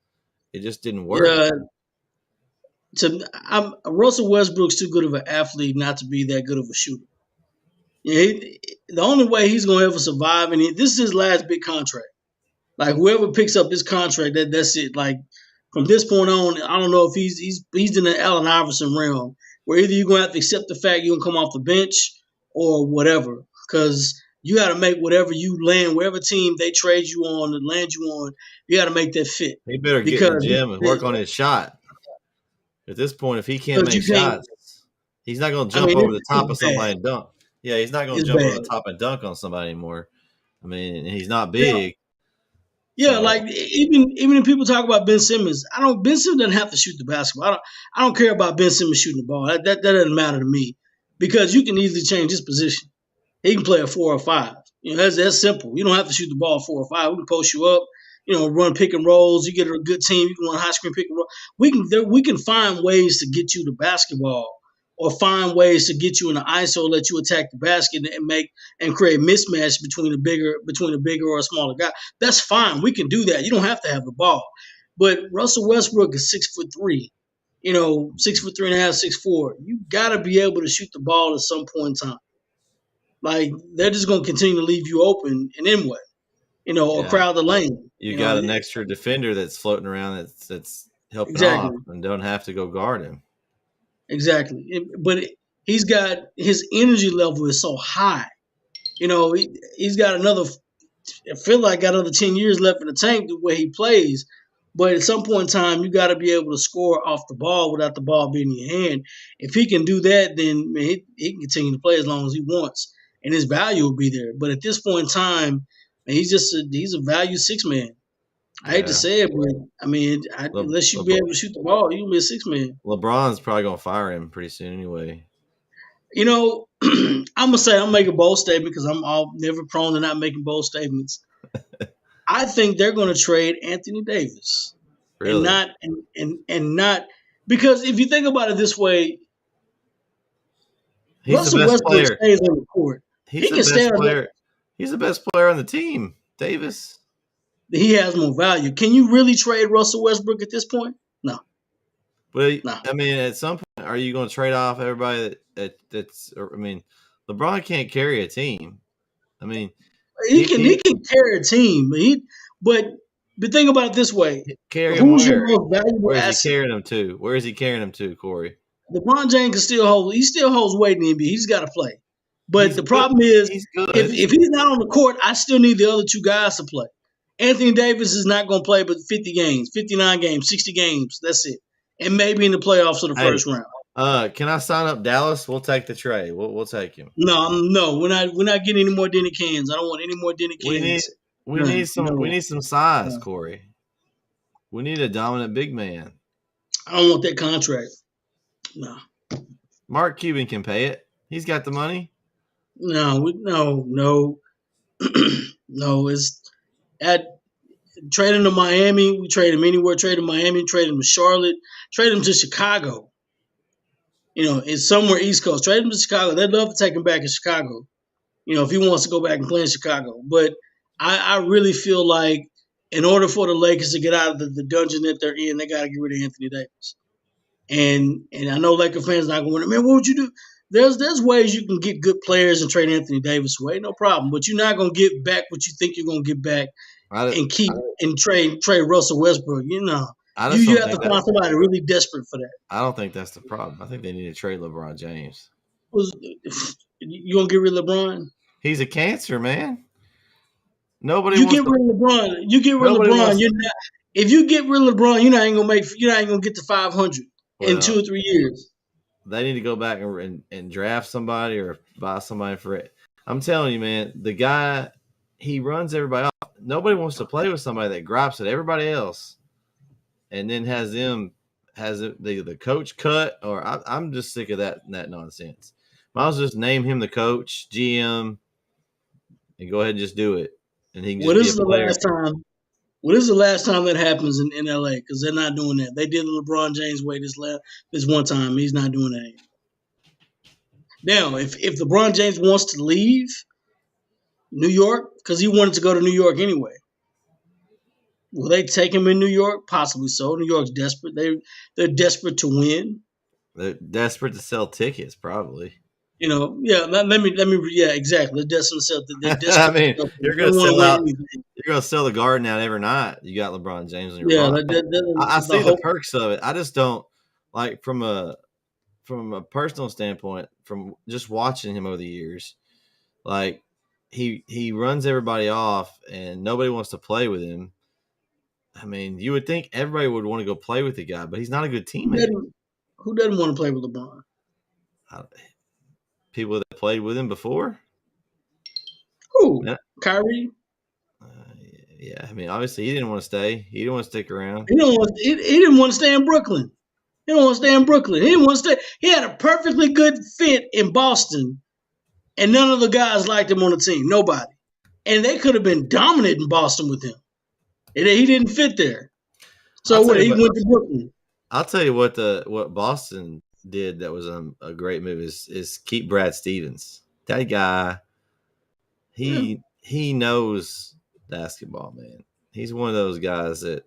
It just didn't work. Russell Westbrook's too good of an athlete not to be that good of a shooter. The only way he's going to ever survive, and this is his last big contract. Like, whoever picks up this contract, that's it. Like, from this point on, I don't know if he's in the Allen Iverson realm, where either you're going to have to accept the fact you're going to come off the bench or whatever, because you got to make whatever team they trade you on and land you on, you got to make that fit. He better get in the gym and work on his shot. At this point, if he can't make shots, he's not going to jump over the top of somebody and dunk. Yeah, he's not going to jump over the top and dunk on somebody anymore. I mean, he's not big. Yeah, like even if people talk about Ben Simmons, Ben Simmons doesn't have to shoot the basketball. I don't care about Ben Simmons shooting the ball. That doesn't matter to me, because you can easily change his position. He can play a 4 or 5. That's simple. You don't have to shoot the ball 4 or 5. We can post you up, run pick and rolls. You get a good team, you can run high screen pick and roll. We can find ways to get you the basketball, or find ways to get you in the ISO, let you attack the basket and create a mismatch between a bigger or a smaller guy. That's fine. We can do that. You don't have to have the ball. But Russell Westbrook is 6'3", 6'3.5", 6'4". You gotta be able to shoot the ball at some point in time. Like, they're just gonna continue to leave you open, and then what? Or crowd the lane. You got an extra defender that's floating around that's helping off and don't have to go guard him. Exactly. But he's got his energy level is so high. He's got another 10 years left in the tank the way he plays. But at some point in time, you got to be able to score off the ball without the ball being in your hand. If he can do that, then man, he can continue to play as long as he wants, and his value will be there. But at this point in time, man, he's a value six man. I hate to Yeah. say it, but I mean, unless you be able to shoot the ball, you'll be a six man. LeBron's probably gonna fire him pretty soon anyway. You know, I'm gonna say I'm making a bold statement because I'm all never prone to not making bold statements. I think they're going to trade Anthony Davis, Really? and not because if you think about it this way, He's Russell the best Westbrook player. stays on the court. He's He the can stay best on player. He's the best player on the team, Davis. He has more value. Can you really trade Russell Westbrook at this point? No. But No. I mean, at some point, are you going to trade off everybody that's? I mean, LeBron can't carry a team. I mean, He can carry a team, but think about it this way: carry him who's where? your most valuable Where is asset? he carrying him to? Where is he carrying him to, Corey? LeBron James can still hold. He still holds weight in the NBA. He's got to play. But He's the good. problem is, He's good. if he's not on the court, I still need the other two guys to play. Anthony Davis is not going to play but 50 games, 59 games, 60 games. That's it. And maybe in the playoffs of the first round. Can I sign up Dallas? We'll take the trade. We'll take him. No, we're not getting any more Denny Cans. I don't want any more Denny Cans. We need some size, Corey. We need a dominant big man. I don't want that contract. No. Mark Cuban can pay it. He's got the money. No. No, it's at trade him to Miami. We trade him anywhere. Trade him to Miami. Trade him to Charlotte. Trade him to Chicago. You know, it's somewhere East Coast. Trade him to Chicago. They'd love to take him back in Chicago. You know, if he wants to go back and play in Chicago. But I really feel like in order for the Lakers to get out of the dungeon that they're in, they got to get rid of Anthony Davis. And I know Laker fans not going to, man, what would you do? There's ways you can get good players and trade Anthony Davis away, no problem. But you're not going to get back what you think you're going to get back and trade Russell Westbrook. You know, you have to find somebody really desperate for that. I don't think that's the problem. I think they need to trade LeBron James. You gonna get rid of LeBron? He's a cancer, man. Get rid of LeBron. You get rid of LeBron. If you get rid of LeBron, you're not gonna get to 500 in 2 or 3 years. They need to go back and draft somebody or buy somebody for it. I'm telling you, man, the guy, he runs everybody off. Nobody wants to play with somebody that gripes at everybody else and then has the coach cut. Or I'm just sick of that nonsense. Might as well just name him the coach, GM, and go ahead and just do it. And he can just be a player. What is the last time that happens in LA? Because they're not doing that. They did the LeBron James way this one time. He's not doing that anymore. Now, if LeBron James wants to leave New York, because he wanted to go to New York anyway, will they take him in New York? Possibly so. New York's desperate. They're desperate to win. They're desperate to sell tickets, probably. You know, yeah. Yeah, exactly. They're desperate to sell. I mean, you're going to sell out. You're going to sell the Garden out every night. You got LeBron James on your I see the perks of it. I just don't like from a personal standpoint, from just watching him over the years, like he runs everybody off and nobody wants to play with him. I mean, you would think everybody would want to go play with the guy, but he's not a good teammate. Who doesn't want to play with LeBron? People that played with him before. Who? Kyrie? Yeah, I mean, obviously he didn't want to stay. He didn't want to stick around. He didn't want to stay in Brooklyn. He didn't want to stay in Brooklyn. He didn't want to stay. He had a perfectly good fit in Boston, and none of the guys liked him on the team. Nobody. And they could have been dominant in Boston with him. And he didn't fit there. So he went to Brooklyn. I'll tell you what Boston did that was a great move is keep Brad Stevens. That guy, he knows basketball, man. He's one of those guys that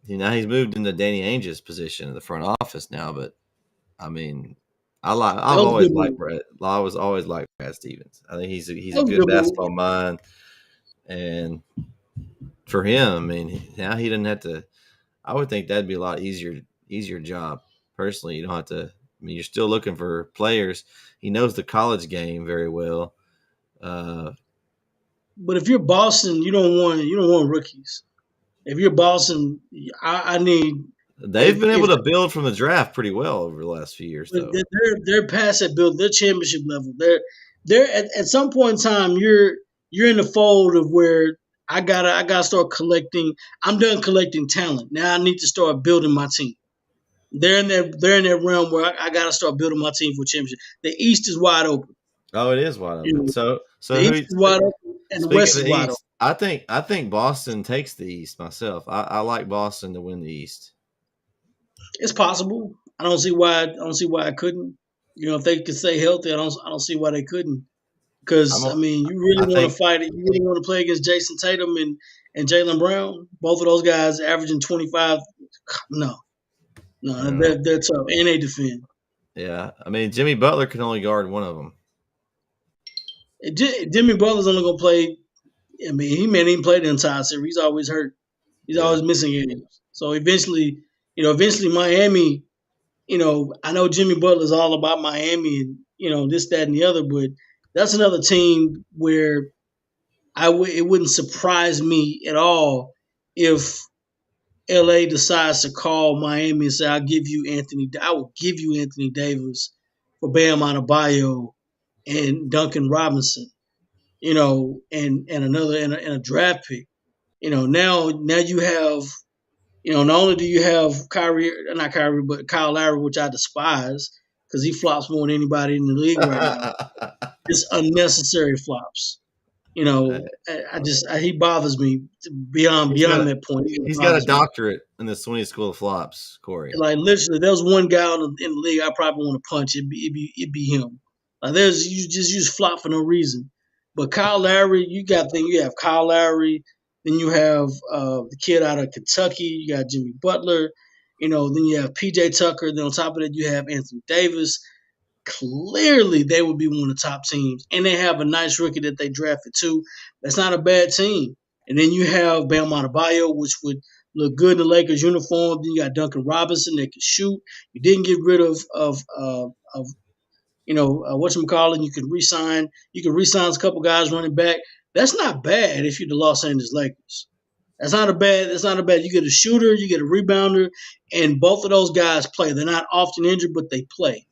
he's moved into Danny Ainge's position in the front office now, but I mean, I was always liked Brad Stevens. I think he's a good basketball mind, and for him, I mean, now he doesn't have to. I would think that'd be a lot easier job. Personally, you don't have to. I mean, you're still looking for players. He knows the college game very well. But if you're Boston, you don't want rookies. If you're Boston, I need. They've been able to build from the draft pretty well over the last few years, though. They're past that build. They're championship level. They're at some point in time. You're in the fold of where I gotta start collecting. I'm done collecting talent. Now I need to start building my team. They're in that realm where I gotta start building my team for championship. The East is wide open. Oh, it is wide open. You know, So the East is wide open, and the West is wide East, open. I think Boston takes the East myself. I like Boston to win the East. It's possible. I don't see why I couldn't. You know, if they could stay healthy, I don't see why they couldn't. Because I mean, you really want to fight it. You really want to play against Jason Tatum and Jaylen Brown. Both of those guys averaging 25. No, they're tough and they defend. Yeah, I mean, Jimmy Butler can only guard one of them. Jimmy Butler's only gonna play. I mean, he may not even play the entire series. He's always hurt. He's always missing games. So eventually Miami. You know, I know Jimmy Butler's all about Miami and this, that, and the other, but that's another team where it wouldn't surprise me at all if LA decides to call Miami and say, I will give you Anthony Davis for Bam Adebayo and Duncan Robinson, and another and a draft pick. Now you have, not only do you have not Kyrie, but Kyle Lowry, which I despise because he flops more than anybody in the league right now. It's unnecessary flops. He bothers me beyond that point. He's got a doctorate in the Sweeney School of Flops, Corey. Like literally, there was one guy in the league I probably want to punch. It'd be him. Like you just use flop for no reason. But Kyle Lowry, you have Kyle Lowry, then you have the kid out of Kentucky, you got Jimmy Butler, then you have PJ Tucker, then on top of that you have Anthony Davis. Clearly, they would be one of the top teams. And they have a nice rookie that they drafted, too. That's not a bad team. And then you have Bam Adebayo, which would look good in the Lakers uniform. Then you got Duncan Robinson that can shoot. You didn't get rid of whatchamacallit. You can re-sign a couple guys running back. That's not bad if you're the Los Angeles Lakers. That's not a bad. You get a shooter, you get a rebounder, and both of those guys play. They're not often injured, but they play.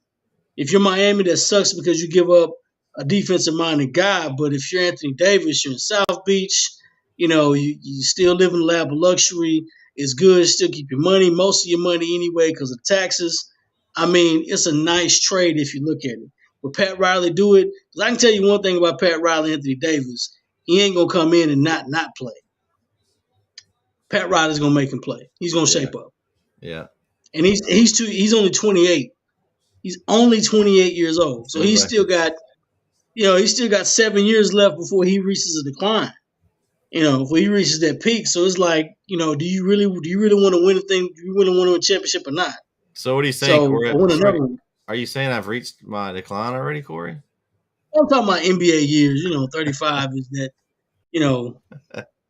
If you're Miami, that sucks because you give up a defensive-minded guy. But if you're Anthony Davis, you're in South Beach, you still live in the lap of luxury. It's good. Still keep your money, most of your money anyway because of taxes. I mean, it's a nice trade if you look at it. But Pat Riley do it? Because I can tell you one thing about Pat Riley, Anthony Davis. He ain't going to come in and not play. Pat Riley's going to make him play. He's going to shape up. Yeah. And he's only 28. He's only 28 years old. So he's still got 7 years left before he reaches a decline. Before he reaches that peak. So it's like, do you really want to win a thing? Do you really want to win a championship or not? So what are you saying, Corey? Are you saying I've reached my decline already, Corey? I'm talking about NBA years. 35 is that,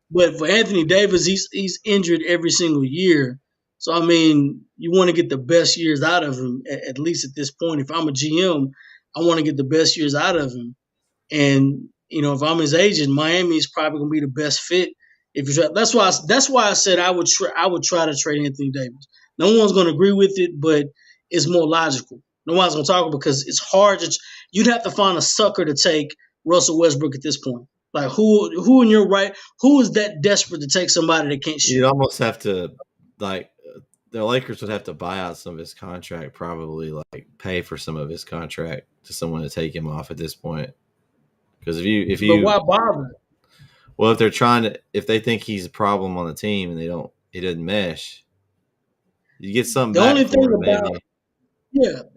But for Anthony Davis, he's injured every single year. So, I mean, you want to get the best years out of him, at least at this point. If I'm a GM, I want to get the best years out of him. And, if I'm his agent, Miami is probably going to be the best fit. That's why I said I would try to trade Anthony Davis. No one's going to agree with it, but it's more logical. No one's going to talk because it's hard. You'd have to find a sucker to take Russell Westbrook at this point. Like who in your right? Who is that desperate to take somebody that can't shoot? You'd almost have to the Lakers would have to buy out some of his contract, probably pay for some of his contract to someone to take him off at this point. Because if you, but why bother? Well, if they think he's a problem on the team and he doesn't mesh, you get something. The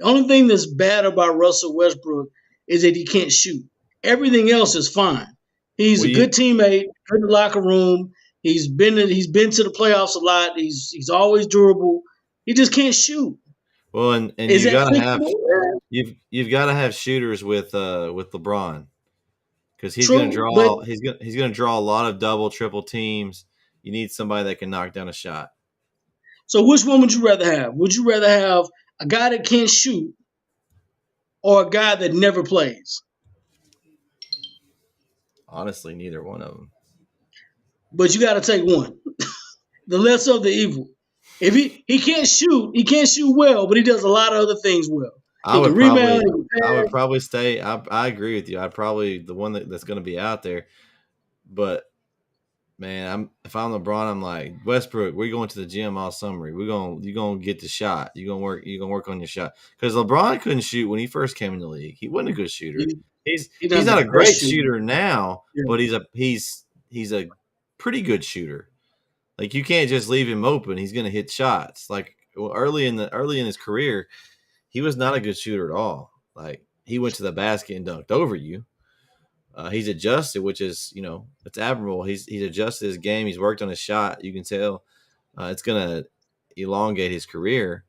only thing that's bad about Russell Westbrook is that he can't shoot. Everything else is fine. He's a good teammate, good in the locker room. He's been to the playoffs a lot. He's always durable. He just can't shoot. Well, and you've got to have shooters with LeBron because he's going to draw a lot of double, triple teams. You need somebody that can knock down a shot. So which one would you rather have? Would you rather have a guy that can't shoot or a guy that never plays? Honestly, neither one of them. But you got to take one. The lesser of the evil. If he can't shoot well, but he does a lot of other things well. I would probably stay. I agree with you. I'd probably the one that's going to be out there. But man, if I'm LeBron, I'm like, Westbrook, we're going to the gym all summer. You're gonna get the shot. You're gonna work on your shot. Because LeBron couldn't shoot when he first came in the league. He wasn't a good shooter. He's not a great shooter now, but he's a pretty good shooter. Like, you can't just leave him open. He's gonna hit shots. Like, early in his career, he was not a good shooter at all. Like, he went to the basket and dunked over you. He's adjusted, which is, it's admirable. He's adjusted his game. He's worked on his shot. You can tell it's going to elongate his career.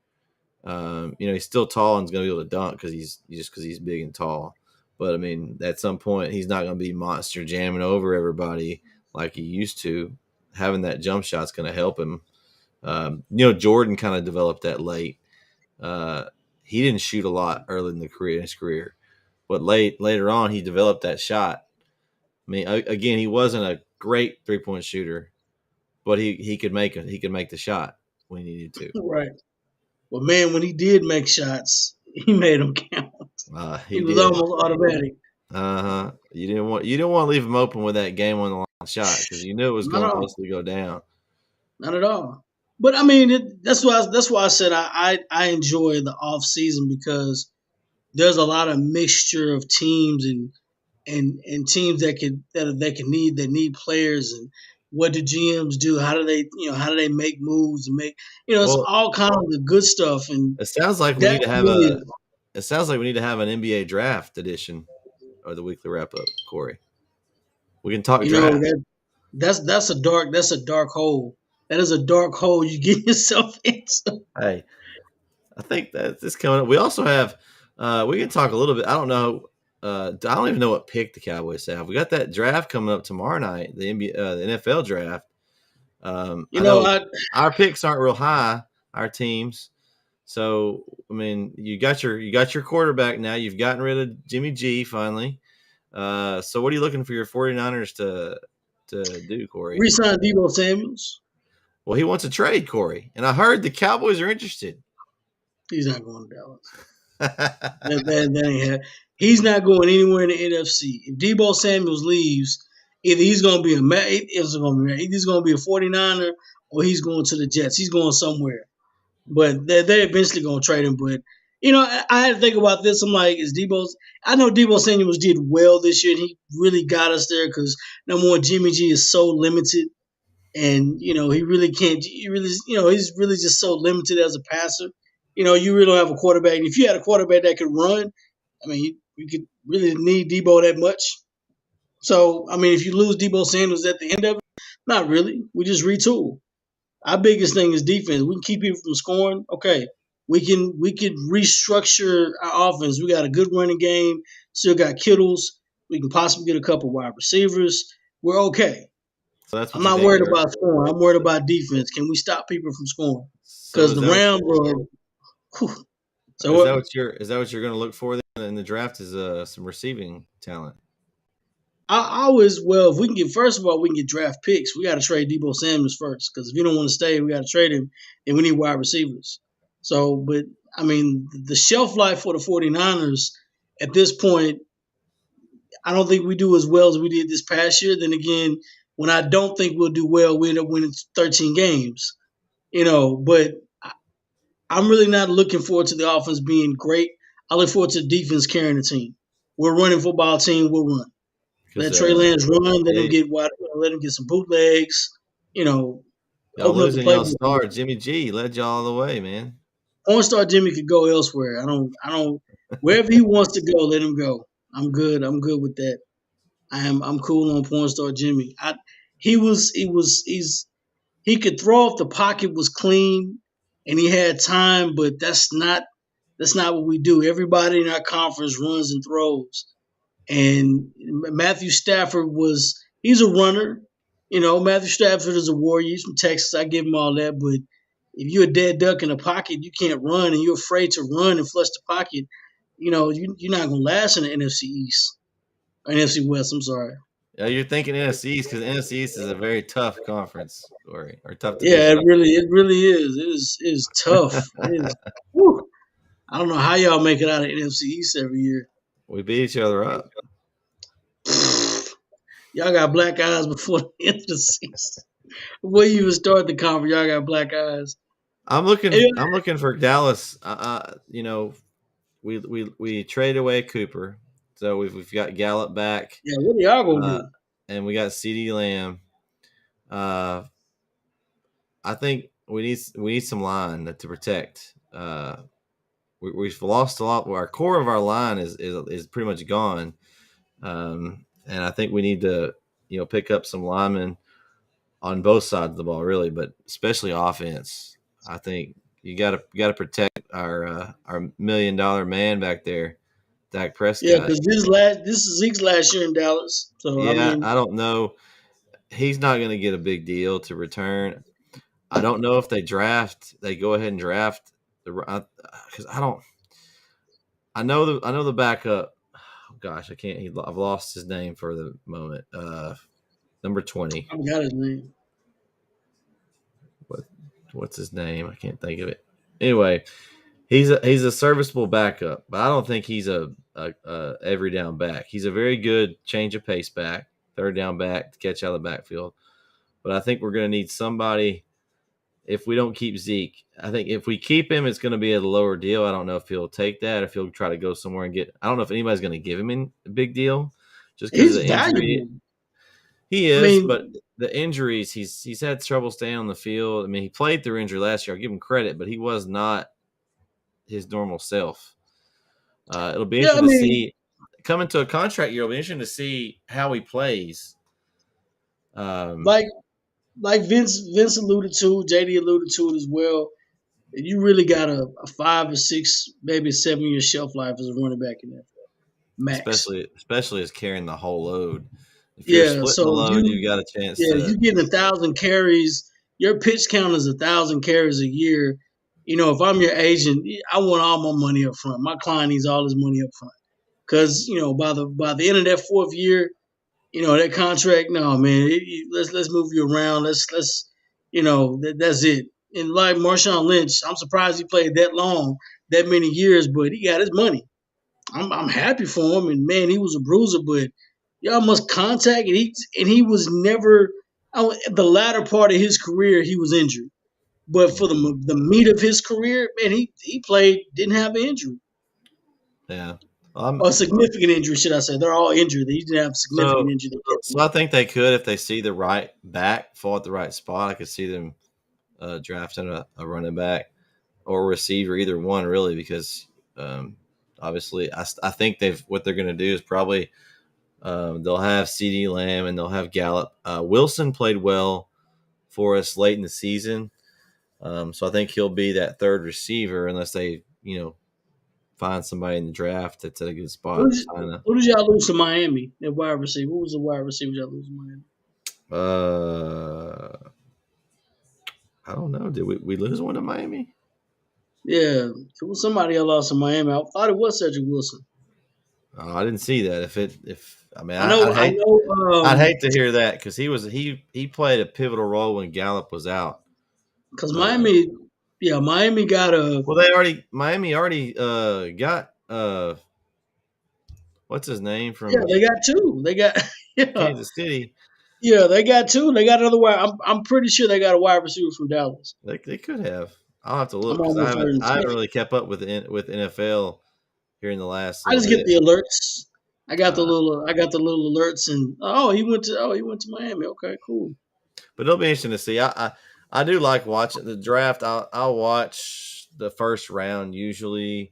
He's still tall and is going to be able to dunk because he's big and tall. But, I mean, at some point, he's not going to be monster jamming over everybody like he used to. Having that jump shot's going to help him. Jordan kind of developed that late. He didn't shoot a lot early in his career. But later on, he developed that shot. I mean, again, he wasn't a great 3-point shooter, but he could make the shot when he needed to. Right. Well, man, when he did make shots, he made them count. He was almost automatic. You didn't want to leave him open with that game on the line shot because you knew it was going to mostly go down. Not at all. But I mean, that's why I said I enjoy the off season because there's a lot of mixture of teams and teams that need players, and what do GMs do? How do they make moves and make it's all kind of the good stuff. And it sounds like we need to have an NBA draft edition of the weekly wrap up, Corey. We can talk draft. That's a dark hole. That is a dark hole you get yourself into. Hey, I think that this coming up. We also have. We can talk a little bit. I don't know. I don't even know what pick the Cowboys have. We got that draft coming up tomorrow night, the NFL draft. Our picks aren't real high, our teams. So, I mean, you got your quarterback now. You've gotten rid of Jimmy G finally. So what are you looking for your 49ers to do, Corey? Resign Deebo Samuels. Well, he wants a trade, Corey. And I heard the Cowboys are interested. He's not going to Dallas. that ain't happen. He's not going anywhere in the NFC. If Deebo Samuels leaves, either he's going to be he's going to be a 49er or he's going to the Jets. He's going somewhere. But they're eventually going to trade him. But, I had to think about this. I'm like, I know Deebo Samuels did well this year. And he really got us there because, number one, Jimmy G is so limited. And, he really can't – he's really just so limited as a passer. You really don't have a quarterback. If you had a quarterback that could run, I mean, you could really need Deebo that much. So, I mean, if you lose Deebo Samuels at the end of it, not really. We just retool. Our biggest thing is defense. We can keep people from scoring. Okay, we can restructure our offense. We got a good running game. Still got Kittles. We can possibly get a couple wide receivers. We're okay. So that's I'm not worried about scoring. I'm worried about defense. Can we stop people from scoring? Because the Rams are. So is that what you're going to look for in the draft? Is some receiving talent? If we can get, first of all, we can get draft picks. We got to trade Deebo Samuels first because if you don't want to stay, we got to trade him, and we need wide receivers. So, but I mean, the shelf life for the 49ers at this point, I don't think we do as well as we did this past year. Then again, when I don't think we'll do well, we end up winning 13 games. But I'm really not looking forward to the offense being great. I look forward to the defense carrying the team. We're a running football team. We'll run. Let Trey Lance run. Let him get wide. Let him get some bootlegs. Y'all losing y'all star Jimmy G led y'all all the way, man. Porn star Jimmy could go elsewhere. I don't. Wherever he wants to go, let him go. I'm good. I'm good with that. I'm cool on porn star Jimmy. He could throw off the pocket was clean. And he had time, but that's not what we do. Everybody in our conference runs and throws. And Matthew Stafford he's a runner. Matthew Stafford is a warrior. He's from Texas. I give him all that. But if you're a dead duck in the pocket, you can't run, and you're afraid to run and flush the pocket, you're not going to last in the NFC East. Or NFC West, I'm sorry. You're thinking NFC East because NFC East is a very tough conference, or tough Yeah, division. it really is. It is tough. It is. Whew. I don't know how y'all make it out of NFC East every year. We beat each other up. Y'all got black eyes before the end of the season. Before you even start the conference, y'all got black eyes. I'm Yeah, looking for Dallas. You know, we traded away Cooper, so we've got Gallup back, yeah, what are y'all gonna uh, do? and we got CD Lamb. Uh, I think we need some line to protect. We've lost a lot. Our core of our line is pretty much gone, and I think we need to pick up some linemen on both sides of the ball, really, but especially offense. I think you got to protect our $1 million man back there, Dak Yeah, Prescott. because this is Zeke's last year in Dallas. So I Yeah, mean, I don't know. He's not going to get a big deal to return. I don't know if they go ahead and draft because I don't. I know the backup. Oh gosh, I can't. I've lost his name for the moment. Number 20. I forgot his name. What's his name? I can't think of it. Anyway, he's a serviceable backup, but I don't think he's a every down back. He's a very good change of pace back, third down back to catch out of the backfield. But I think we're going to need somebody if we don't keep Zeke. I think if we keep him, it's going to be at a lower deal. I don't know if he'll take that, if he'll try to go somewhere and get. I don't know if anybody's going to give him a big deal just because He's of the injury. valuable. He I is, but mean, the injuries, he's had trouble staying on the field. I mean, he played through injury last year. I'll give him credit, but he was not his normal self. It'll be yeah, I interesting to mean, see coming to a contract year. It'll be interesting to see how he plays. Um, like Vince alluded to, JD alluded to it as well. You really got a 5 or 6, maybe a 7 year shelf life as a running back in that max. especially as carrying the whole load. If you're Yeah, splitting the so load, you got a chance you to. getting 1,000 carries. Your pitch count is 1,000 carries a year. You know, if I'm your agent, I want all my money up front. My client needs all his money up front because by the end of that 4th year, that contract. No, man, let's move you around. Let's that's it. And like Marshawn Lynch, I'm surprised he played that long, that many years, but he got his money. I'm happy for him, and man, he was a bruiser, but y'all must contact, and he was never. The latter part of his career, he was injured, but for the meat of his career, man, he played, didn't have an injury Yeah. or significant injury, should I say? They're all injured. He didn't have significant So, injury. so I think they could if they see the right back fall at the right spot. I could see them drafting a running back or a receiver, either one really, because obviously I think what they're going to do is probably they'll have CD Lamb and they'll have Gallup. Wilson played well for us late in the season, so I think he'll be that third receiver unless they find somebody in the draft that's at a good spot. Who did y'all lose to Miami? That wide receiver. Who was the wide receiver y'all lose to Miami? I don't know. Did we lose one to Miami? Yeah, it was somebody else lost to Miami. I thought it was Cedric Wilson. Oh, I didn't see that. If I mean, I know. I know. I'd hate to hear that because he played a pivotal role when Gallup was out. Because Miami got a. Well, Miami already got what's his name from Yeah, they got two. They got Kansas City. Yeah, they got two. They got another wide. I'm pretty sure they got a wide receiver from Dallas. They could have. I'll have to look I'm because almost certain. I haven't really kept up with NFL here in the last I little just get bit. the alerts. I got the little alerts, and he went to Miami. Okay, cool. But it'll be interesting to see. I do like watching the draft. I'll watch the first round usually,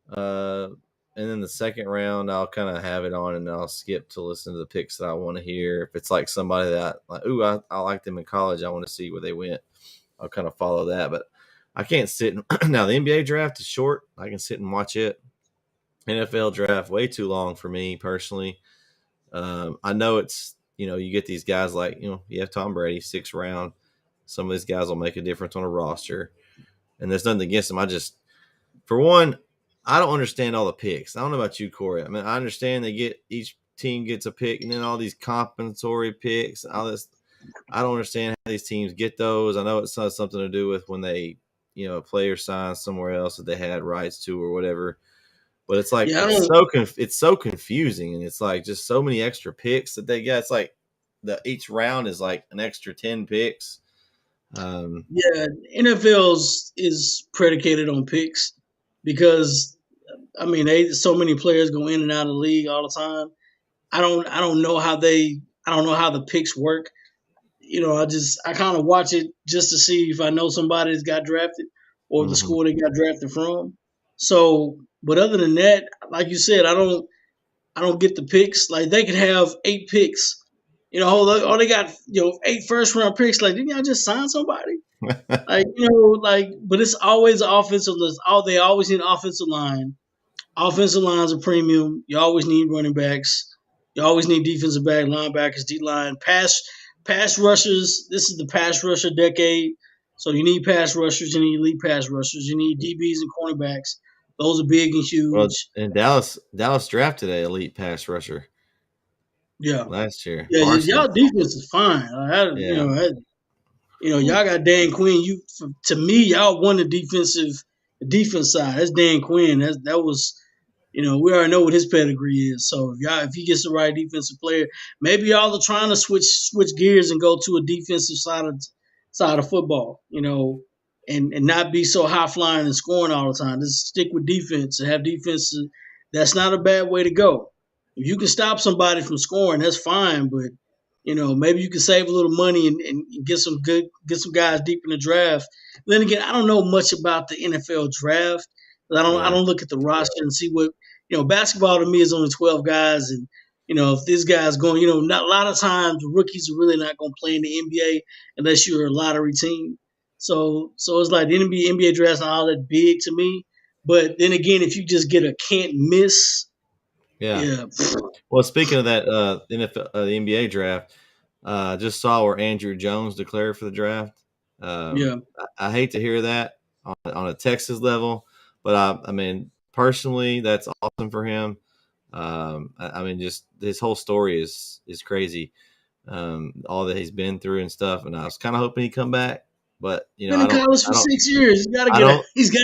and then the second round I'll kind of have it on and I'll skip to listen to the picks that I want to hear. If it's like somebody that I liked them in college, I want to see where they went. I'll kind of follow that. But I can't sit now. The NBA draft is short. I can sit and watch it. NFL draft way too long for me personally. I know it's you get these guys like you have Tom Brady 6th round. Some of these guys will make a difference on a roster, and there's nothing against them. I just, for one, I don't understand all the picks. I don't know about you, Corey. I mean, I understand they get each team gets a pick, and then all these compensatory picks, all this. I don't understand how these teams get those. I know it's something to do with when they, a player signs somewhere else that they had rights to or whatever. But it's like it's so confusing, and it's like just so many extra picks that they get. It's like each round is like an extra 10 picks. NFL is predicated on picks because so many players go in and out of the league all the time. I don't know how the picks work. I kind of watch it just to see if I know somebody that's got drafted or the school they got drafted from. So, but other than that, like you said, I don't get the picks. Like they could have 8 picks. They got 8 first-round picks. Like, didn't y'all just sign somebody? But it's always offensive. They always need offensive line. Offensive line's a premium. You always need running backs. You always need defensive back, linebackers, D-line, pass rushers. This is the pass rusher decade. So you need pass rushers. You need elite pass rushers. You need DBs and cornerbacks. Those are big and huge. Well, and Dallas drafted an elite pass rusher. Yeah, last year. Yeah, y'all defense is fine. Y'all got Dan Quinn. To me, y'all won the defense side. That's Dan Quinn. That was, we already know what his pedigree is. So if he gets the right defensive player, maybe y'all are trying to switch gears and go to a defensive side of football. And not be so high flying and scoring all the time. Just stick with defense and have defense. That's not a bad way to go. If you can stop somebody from scoring, that's fine. But maybe you can save a little money and get some guys deep in the draft. Then again, I don't know much about the NFL draft. I don't look at the roster and see what basketball to me is only 12 guys, and if this guy's going, not a lot of times rookies are really not going to play in the NBA unless you're a lottery team. So it's like the NBA draft's not all that big to me. But then again, if you just get a can't miss. Yeah. Well, speaking of that, NFL, the NBA draft, just saw where Andrew Jones declared for the draft. I hate to hear that on a Texas level, but personally, that's awesome for him. Just his whole story is crazy. All that he's been through and stuff, and I was kind of hoping he'd come back, but been in college for 6 years. You gotta get. He's got.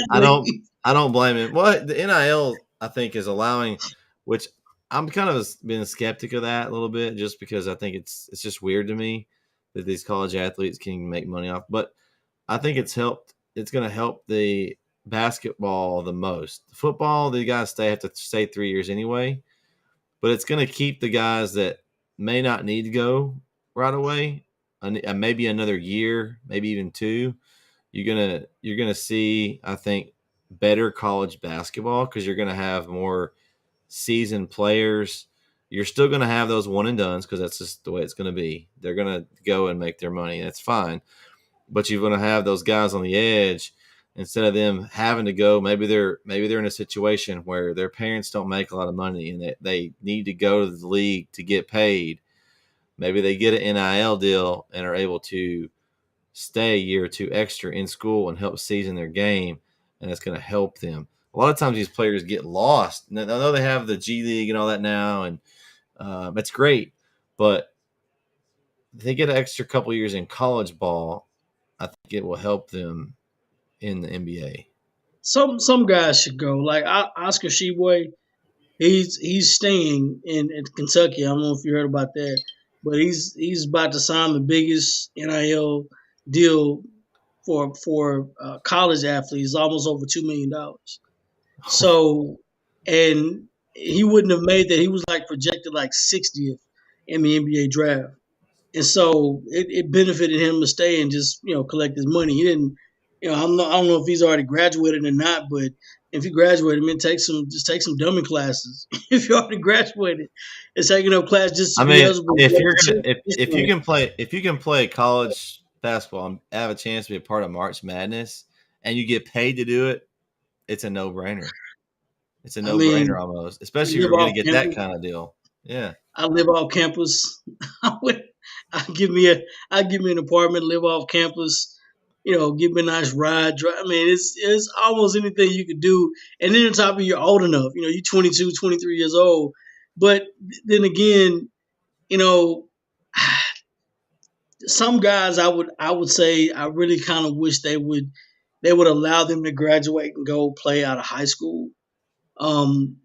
I don't blame him. Well, the NIL I think is allowing. Which I'm kind of been a skeptic of that a little bit, just because I think it's just weird to me that these college athletes can make money off. But I think it's going to help the basketball the most. Football, the guys have to stay 3 years anyway. But it's going to keep the guys that may not need to go right away, and maybe another year, maybe even 2. You're gonna see, I think, better college basketball because you're going to have more seasoned players. You're still going to have those one and dones because that's just the way it's going to be. They're going to go and make their money. That's fine. But you're going to have those guys on the edge instead of them having to go. Maybe they're in a situation where their parents don't make a lot of money and they need to go to the league to get paid. Maybe they get an NIL deal and are able to stay a year or 2 extra in school and help season their game, and it's going to help them. A lot of times these players get lost. I know they have the G League and all that now, and that's great. But if they get an extra couple years in college ball, I think it will help them in the NBA. Some guys should go. Like Oscar Tshiebwe, he's staying in Kentucky. I don't know if you heard about that, but he's about to sign the biggest NIL deal for college athletes, almost over $2 million. So, and he wouldn't have made that. He was projected 60th in the NBA draft. And so it benefited him to stay and just, collect his money. He didn't, I don't know if he's already graduated or not, but if he graduated, take some dummy classes. If you already graduated, it's taking up class just to be eligible. If you can play college basketball and have a chance to be a part of March Madness and you get paid to do it, it's a no-brainer. It's a no-brainer almost, especially if you're going to get that kind of deal. Yeah. I live off campus. I give me an apartment, live off campus, give me a nice ride. It's almost anything you could do. And then on top of you're old enough, you're 22, 23 years old. But then again, you know, some guys I would say I really kind of wish they would allow them to graduate and go play out of high school. Um,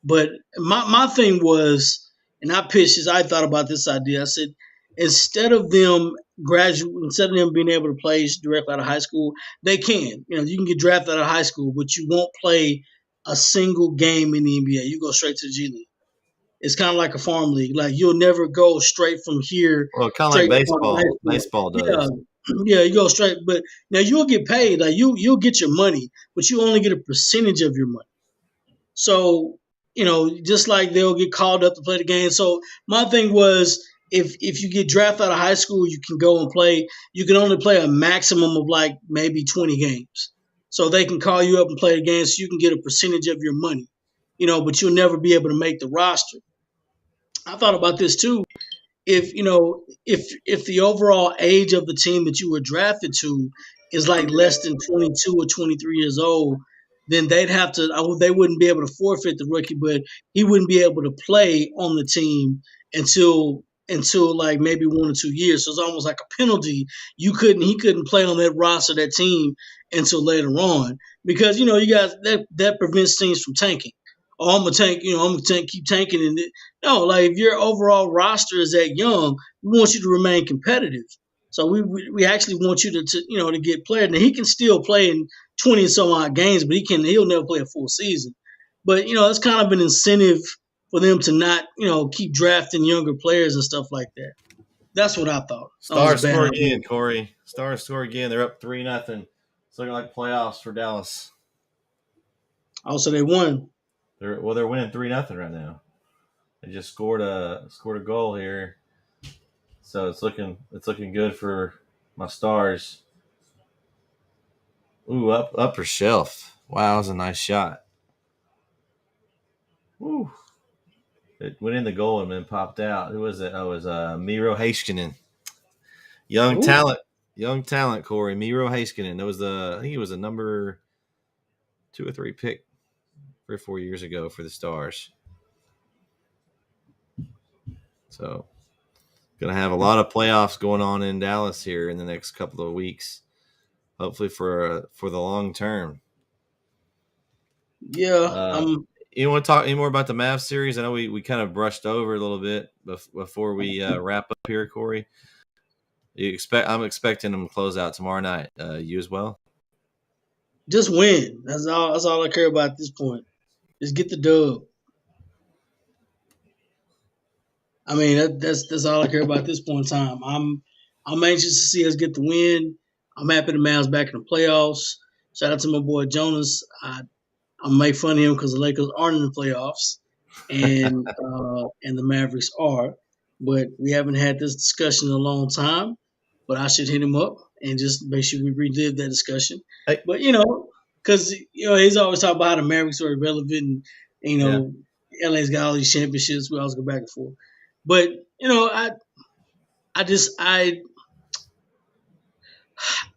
but my thing was, and I pitched this. I thought about this idea. I said instead of them being able to play directly out of high school, they can. You know, you can get drafted out of high school, but you won't play a single game in the NBA. You go straight to the G League. It's kind of like a farm league. Like you'll never go straight from here. Well, kind of like Straight baseball. from Baseball yeah, does. yeah, you go straight. But now you'll get paid. Like you'll get your money, but you only get a percentage of your money. So, you know, just like they'll get called up to play the game. So my thing was if you get drafted out of high school, you can go and play. You can only play a maximum of like maybe 20 games. So they can call you up and play the game so you can get a percentage of your money. You know, but you'll never be able to make the roster. I thought about this too. If the overall age of the team that you were drafted to is like less than 22 or 23 years old, then they wouldn't be able to forfeit the rookie, but he wouldn't be able to play on the team until like maybe 1 or 2 years. So it's almost like a penalty. He couldn't play on that roster, that team until later on because you guys that prevents teams from tanking. Oh, I'm gonna tank. I'm gonna keep tanking. And no, like if your overall roster is that young, we want you to remain competitive. So we actually want you to get players. Now he can still play in 20 and some odd games, but he'll never play a full season. But it's kind of an incentive for them to not keep drafting younger players and stuff like that. That's what I thought. Stars score again, Corey. Stars score again. They're up 3-0. It's looking like playoffs for Dallas. Also, they won. They're winning 3-0 right now. They just scored a goal here, so it's looking good for my Stars. Ooh, upper shelf. Wow, that was a nice shot. Ooh, it went in the goal and then popped out. Who was it? Oh, it was Miro Heiskanen. Young talent, Corey. Miro Heiskanen. I think he was a number 2 or 3 pick 3 or 4 years ago for the Stars. So, going to have a lot of playoffs going on in Dallas here in the next couple of weeks. Hopefully for the long term. Yeah. You want to talk any more about the Mavs series? I know we kind of brushed over a little bit before we wrap up here, Corey. I'm expecting them to close out tomorrow night. You as well? Just win. That's all I care about at this point. Just get the dub. I mean, that's all I care about at this point in time. I'm anxious to see us get the win. I'm happy the Mavs back in the playoffs. Shout out to my boy Jonas. I make fun of him because the Lakers aren't in the playoffs, and the Mavericks are. But we haven't had this discussion in a long time. But I should hit him up and just make sure we relive that discussion. Hey. But because he's always talking about how the Mavericks are irrelevant, and LA's got all these championships. We always go back and forth. But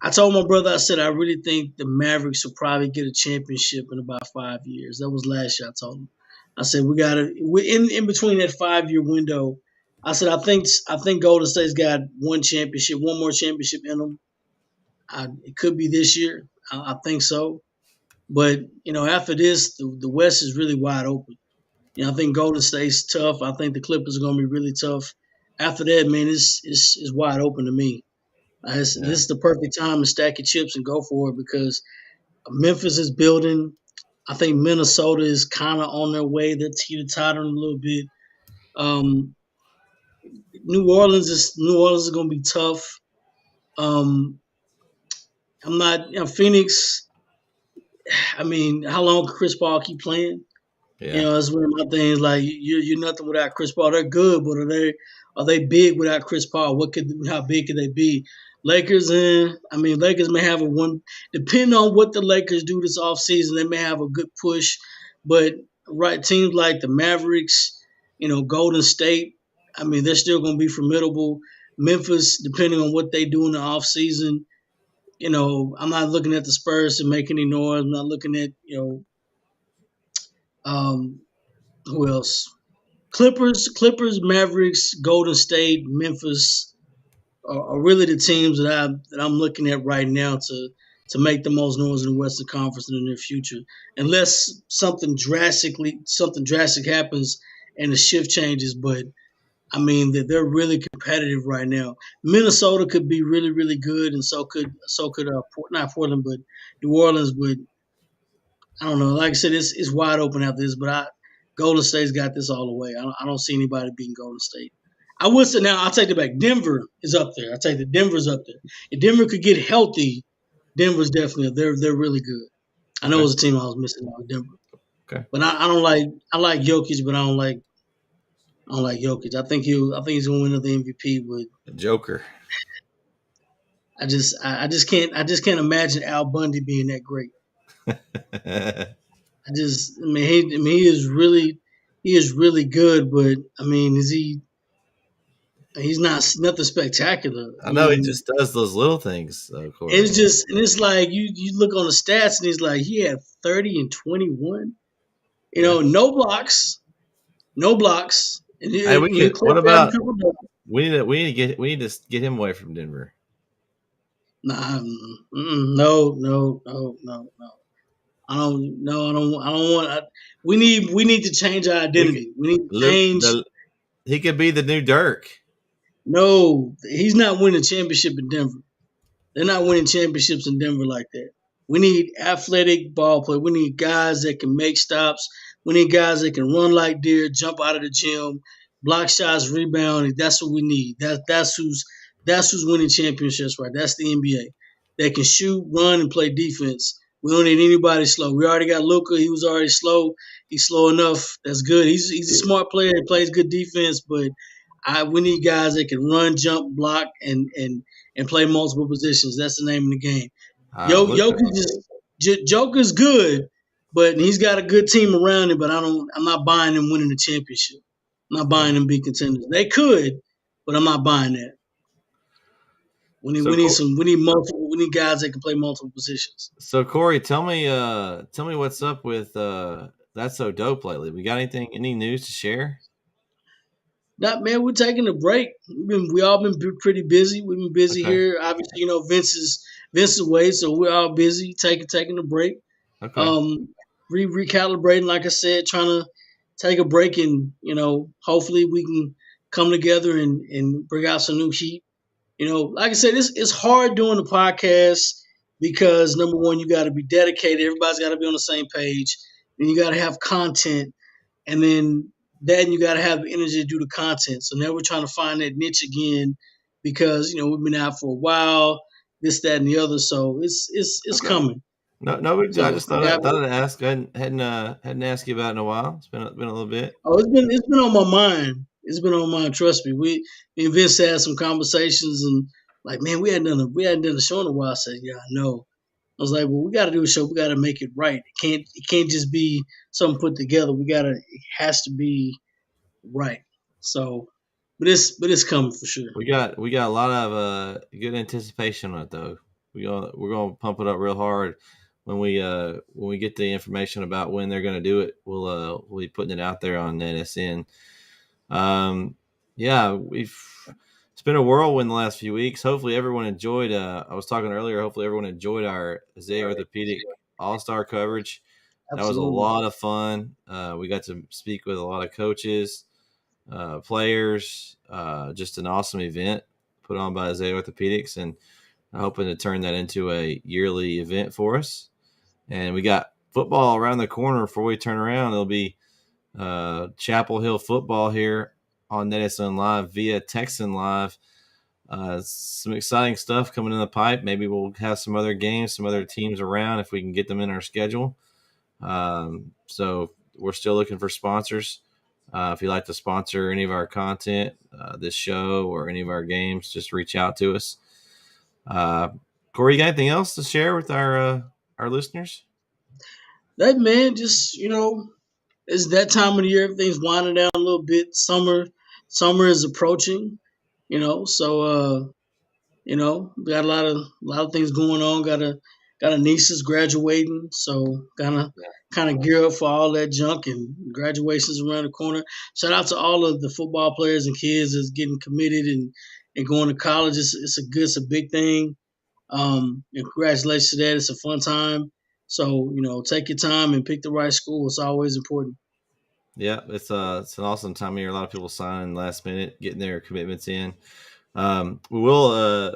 I told my brother, I said I really think the Mavericks will probably get a championship in about 5 years. That was last year I told him. I said we're in between that 5-year window. I said I think Golden State's got one more championship in them. It could be this year. I think so. But after this, the West is really wide open. I think Golden State's tough. I think the Clippers are going to be really tough. After that, man, it's wide open to me. This is the perfect time to stack your chips and go for it because Memphis is building. I think Minnesota is kind of on their way. They're teeter-tottering a little bit. New Orleans is going to be tough. Phoenix. I mean, how long can Chris Paul keep playing? Yeah. That's one of my things. Like you're nothing without Chris Paul. They're good, but are they big without Chris Paul? How big could they be? Lakers, Lakers may have depending on what the Lakers do this offseason, they may have a good push. But teams like the Mavericks, Golden State, they're still going to be formidable. Memphis, depending on what they do in the offseason, I'm not looking at the Spurs to make any noise. I'm not looking at, who else? Clippers, Mavericks, Golden State, Memphis are really the teams that I'm looking at right now to make the most noise in the Western Conference in the near future, unless something drastic happens and the shift changes. But I mean that they're really competitive right now. Minnesota could be really really good, and so could not Portland, but New Orleans. But I don't know. Like I said, it's wide open after this, but Golden State's got this all the way. I don't see anybody beating Golden State. I would say now I'll take it back. Denver is up there. I take the Denver's up there. If Denver could get healthy, Denver's definitely they're really good. I know it was a team I was missing out, Denver. Okay. But I like Jokic, but I don't like Jokic. I think he's gonna win the MVP, but Joker. I just can't imagine Al Bundy being that great. He is really good, but I mean, he's not nothing spectacular. I know he just does those little things, Corey. It's like you look on the stats and he's like he had 30 and 21. No blocks. And Hey, what about we need to get him away from Denver. Nah, no. I don't want. We need to change our identity. We need to change. He could be the new Dirk. No, he's not winning championship in Denver. They're not winning championships in Denver like that. We need athletic ball play. We need guys that can make stops. We need guys that can run like deer, jump out of the gym, block shots, rebound. That's what we need. That's who's winning championships, right? That's the NBA. They can shoot, run, and play defense. We don't need anybody slow. We already got Luka. He was already slow. He's slow enough. That's good. He's a smart player. He plays good defense, but we need guys that can run, jump, block, and play multiple positions. That's the name of the game. Joker's good, but he's got a good team around him. But I'm not buying him winning the championship. I'm not buying them be contenders. They could, but I'm not buying that. We need guys that can play multiple positions. So Corey, tell me what's up with That's So Dope lately. We got any news to share? Not man, we're taking a break. We all been pretty busy. We've been busy here. Obviously, Vince is away, so we're all busy taking a break. Okay. Recalibrating, like I said, trying to take a break, and hopefully we can come together and bring out some new heat. Like I said, it's hard doing the podcast because number one, you got to be dedicated. Everybody's got to be on the same page, and you got to have content, and then you got to have the energy to do the content. So now we're trying to find that niche again because we've been out for a while, this, that, and the other. So it's coming. No, I just thought I'd ask. I hadn't asked you about it in a while. It's been a little bit. Oh, it's been on my mind. It's been on my mind. Trust me. Me and Vince had some conversations, and like, man, we hadn't done a show in a while. I said, yeah, I know. I was like, well, we got to do a show. We got to make it right. It can't just be something put together. It has to be right. So, but it's coming for sure. We got a lot of good anticipation on it though. We're gonna pump it up real hard when we get the information about when they're gonna do it. We'll be putting it out there on NSN. It's been a whirlwind the last few weeks. Hopefully everyone enjoyed. I was talking earlier. Hopefully everyone enjoyed our Isaiah Orthopedic All-Star coverage. That was a lot of fun. We got to speak with a lot of coaches, players. Just an awesome event put on by Isaiah Orthopedics, and I'm hoping to turn that into a yearly event for us. And we got football around the corner before we turn around. There'll be Chapel Hill football here on NetSN Live via Texan Live. Some exciting stuff coming in the pipe. Maybe we'll have some other games, some other teams around if we can get them in our schedule. So we're still looking for sponsors. If you'd like to sponsor any of our content, this show or any of our games, just reach out to us. Corey, you got anything else to share with our listeners? That man, just it's that time of the year. Everything's winding down a little bit. Summer is approaching. So we got a lot of things going on. Got got a niece that's graduating, so kind of gear up for all that junk, and graduations around the corner. Shout out to all of the football players and kids that's getting committed and going to college. It's a big thing. And congratulations to that. It's a fun time. So, take your time and pick the right school. It's always important. Yeah, it's an awesome time of year. A lot of people signing last minute, getting their commitments in. We'll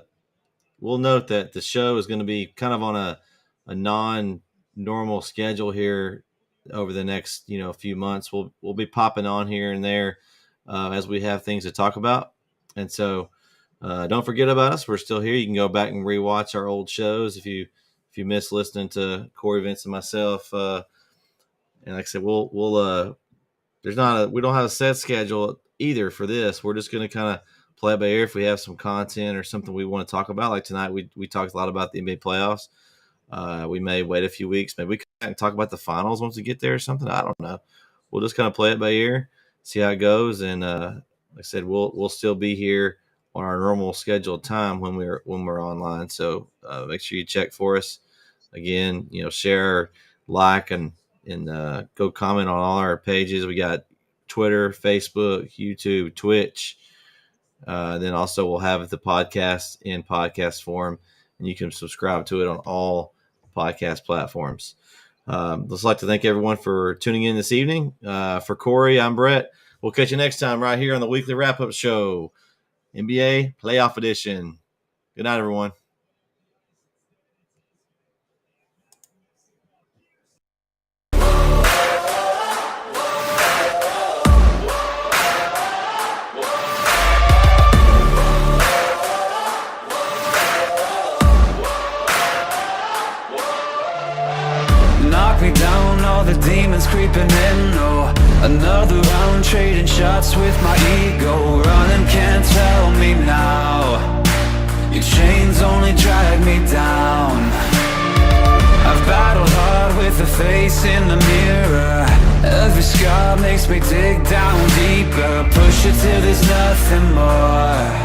note that the show is going to be kind of on a non-normal schedule here over the next few months. We'll be popping on here and there as we have things to talk about, and so don't forget about us. We're still here. You can go back and rewatch our old shows if you miss listening to Corey, Vince, and myself. And like I said, we don't have a set schedule either for this. We're just going to kind of play it by ear if we have some content or something we want to talk about. Like tonight, we talked a lot about the NBA playoffs. We may wait a few weeks. Maybe we can talk about the finals once we get there or something. I don't know. We'll just kind of play it by ear, see how it goes. And like I said, we'll still be here on our normal scheduled time when we're online. So make sure you check for us. Again, share, like, and go comment on all our pages. We got Twitter, Facebook, YouTube, Twitch. Then also we'll have the podcast in podcast form, and you can subscribe to it on all podcast platforms. Let's like to thank everyone for tuning in this evening. For Corey, I'm Brett. We'll catch you next time right here on the weekly wrap-up show, NBA Playoff Edition. Good night, everyone. Down, all the demons creeping in. No, another round, trading shots with my ego. Running can't tell me now. Your chains only drag me down. I've battled hard with the face in the mirror. Every scar makes me dig down deeper. Push it till there's nothing more.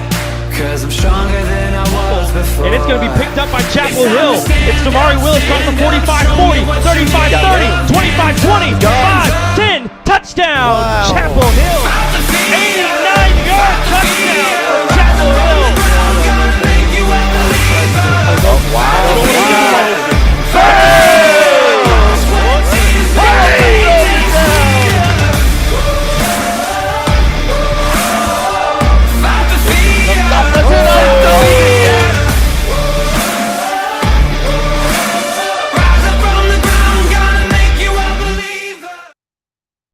Cause I'm stronger than I was before. And it's going to be picked up by Chapel Hill. It's Damari Willis across the 45-40, 35-30, 25-20, 5-10, touchdown. Chapel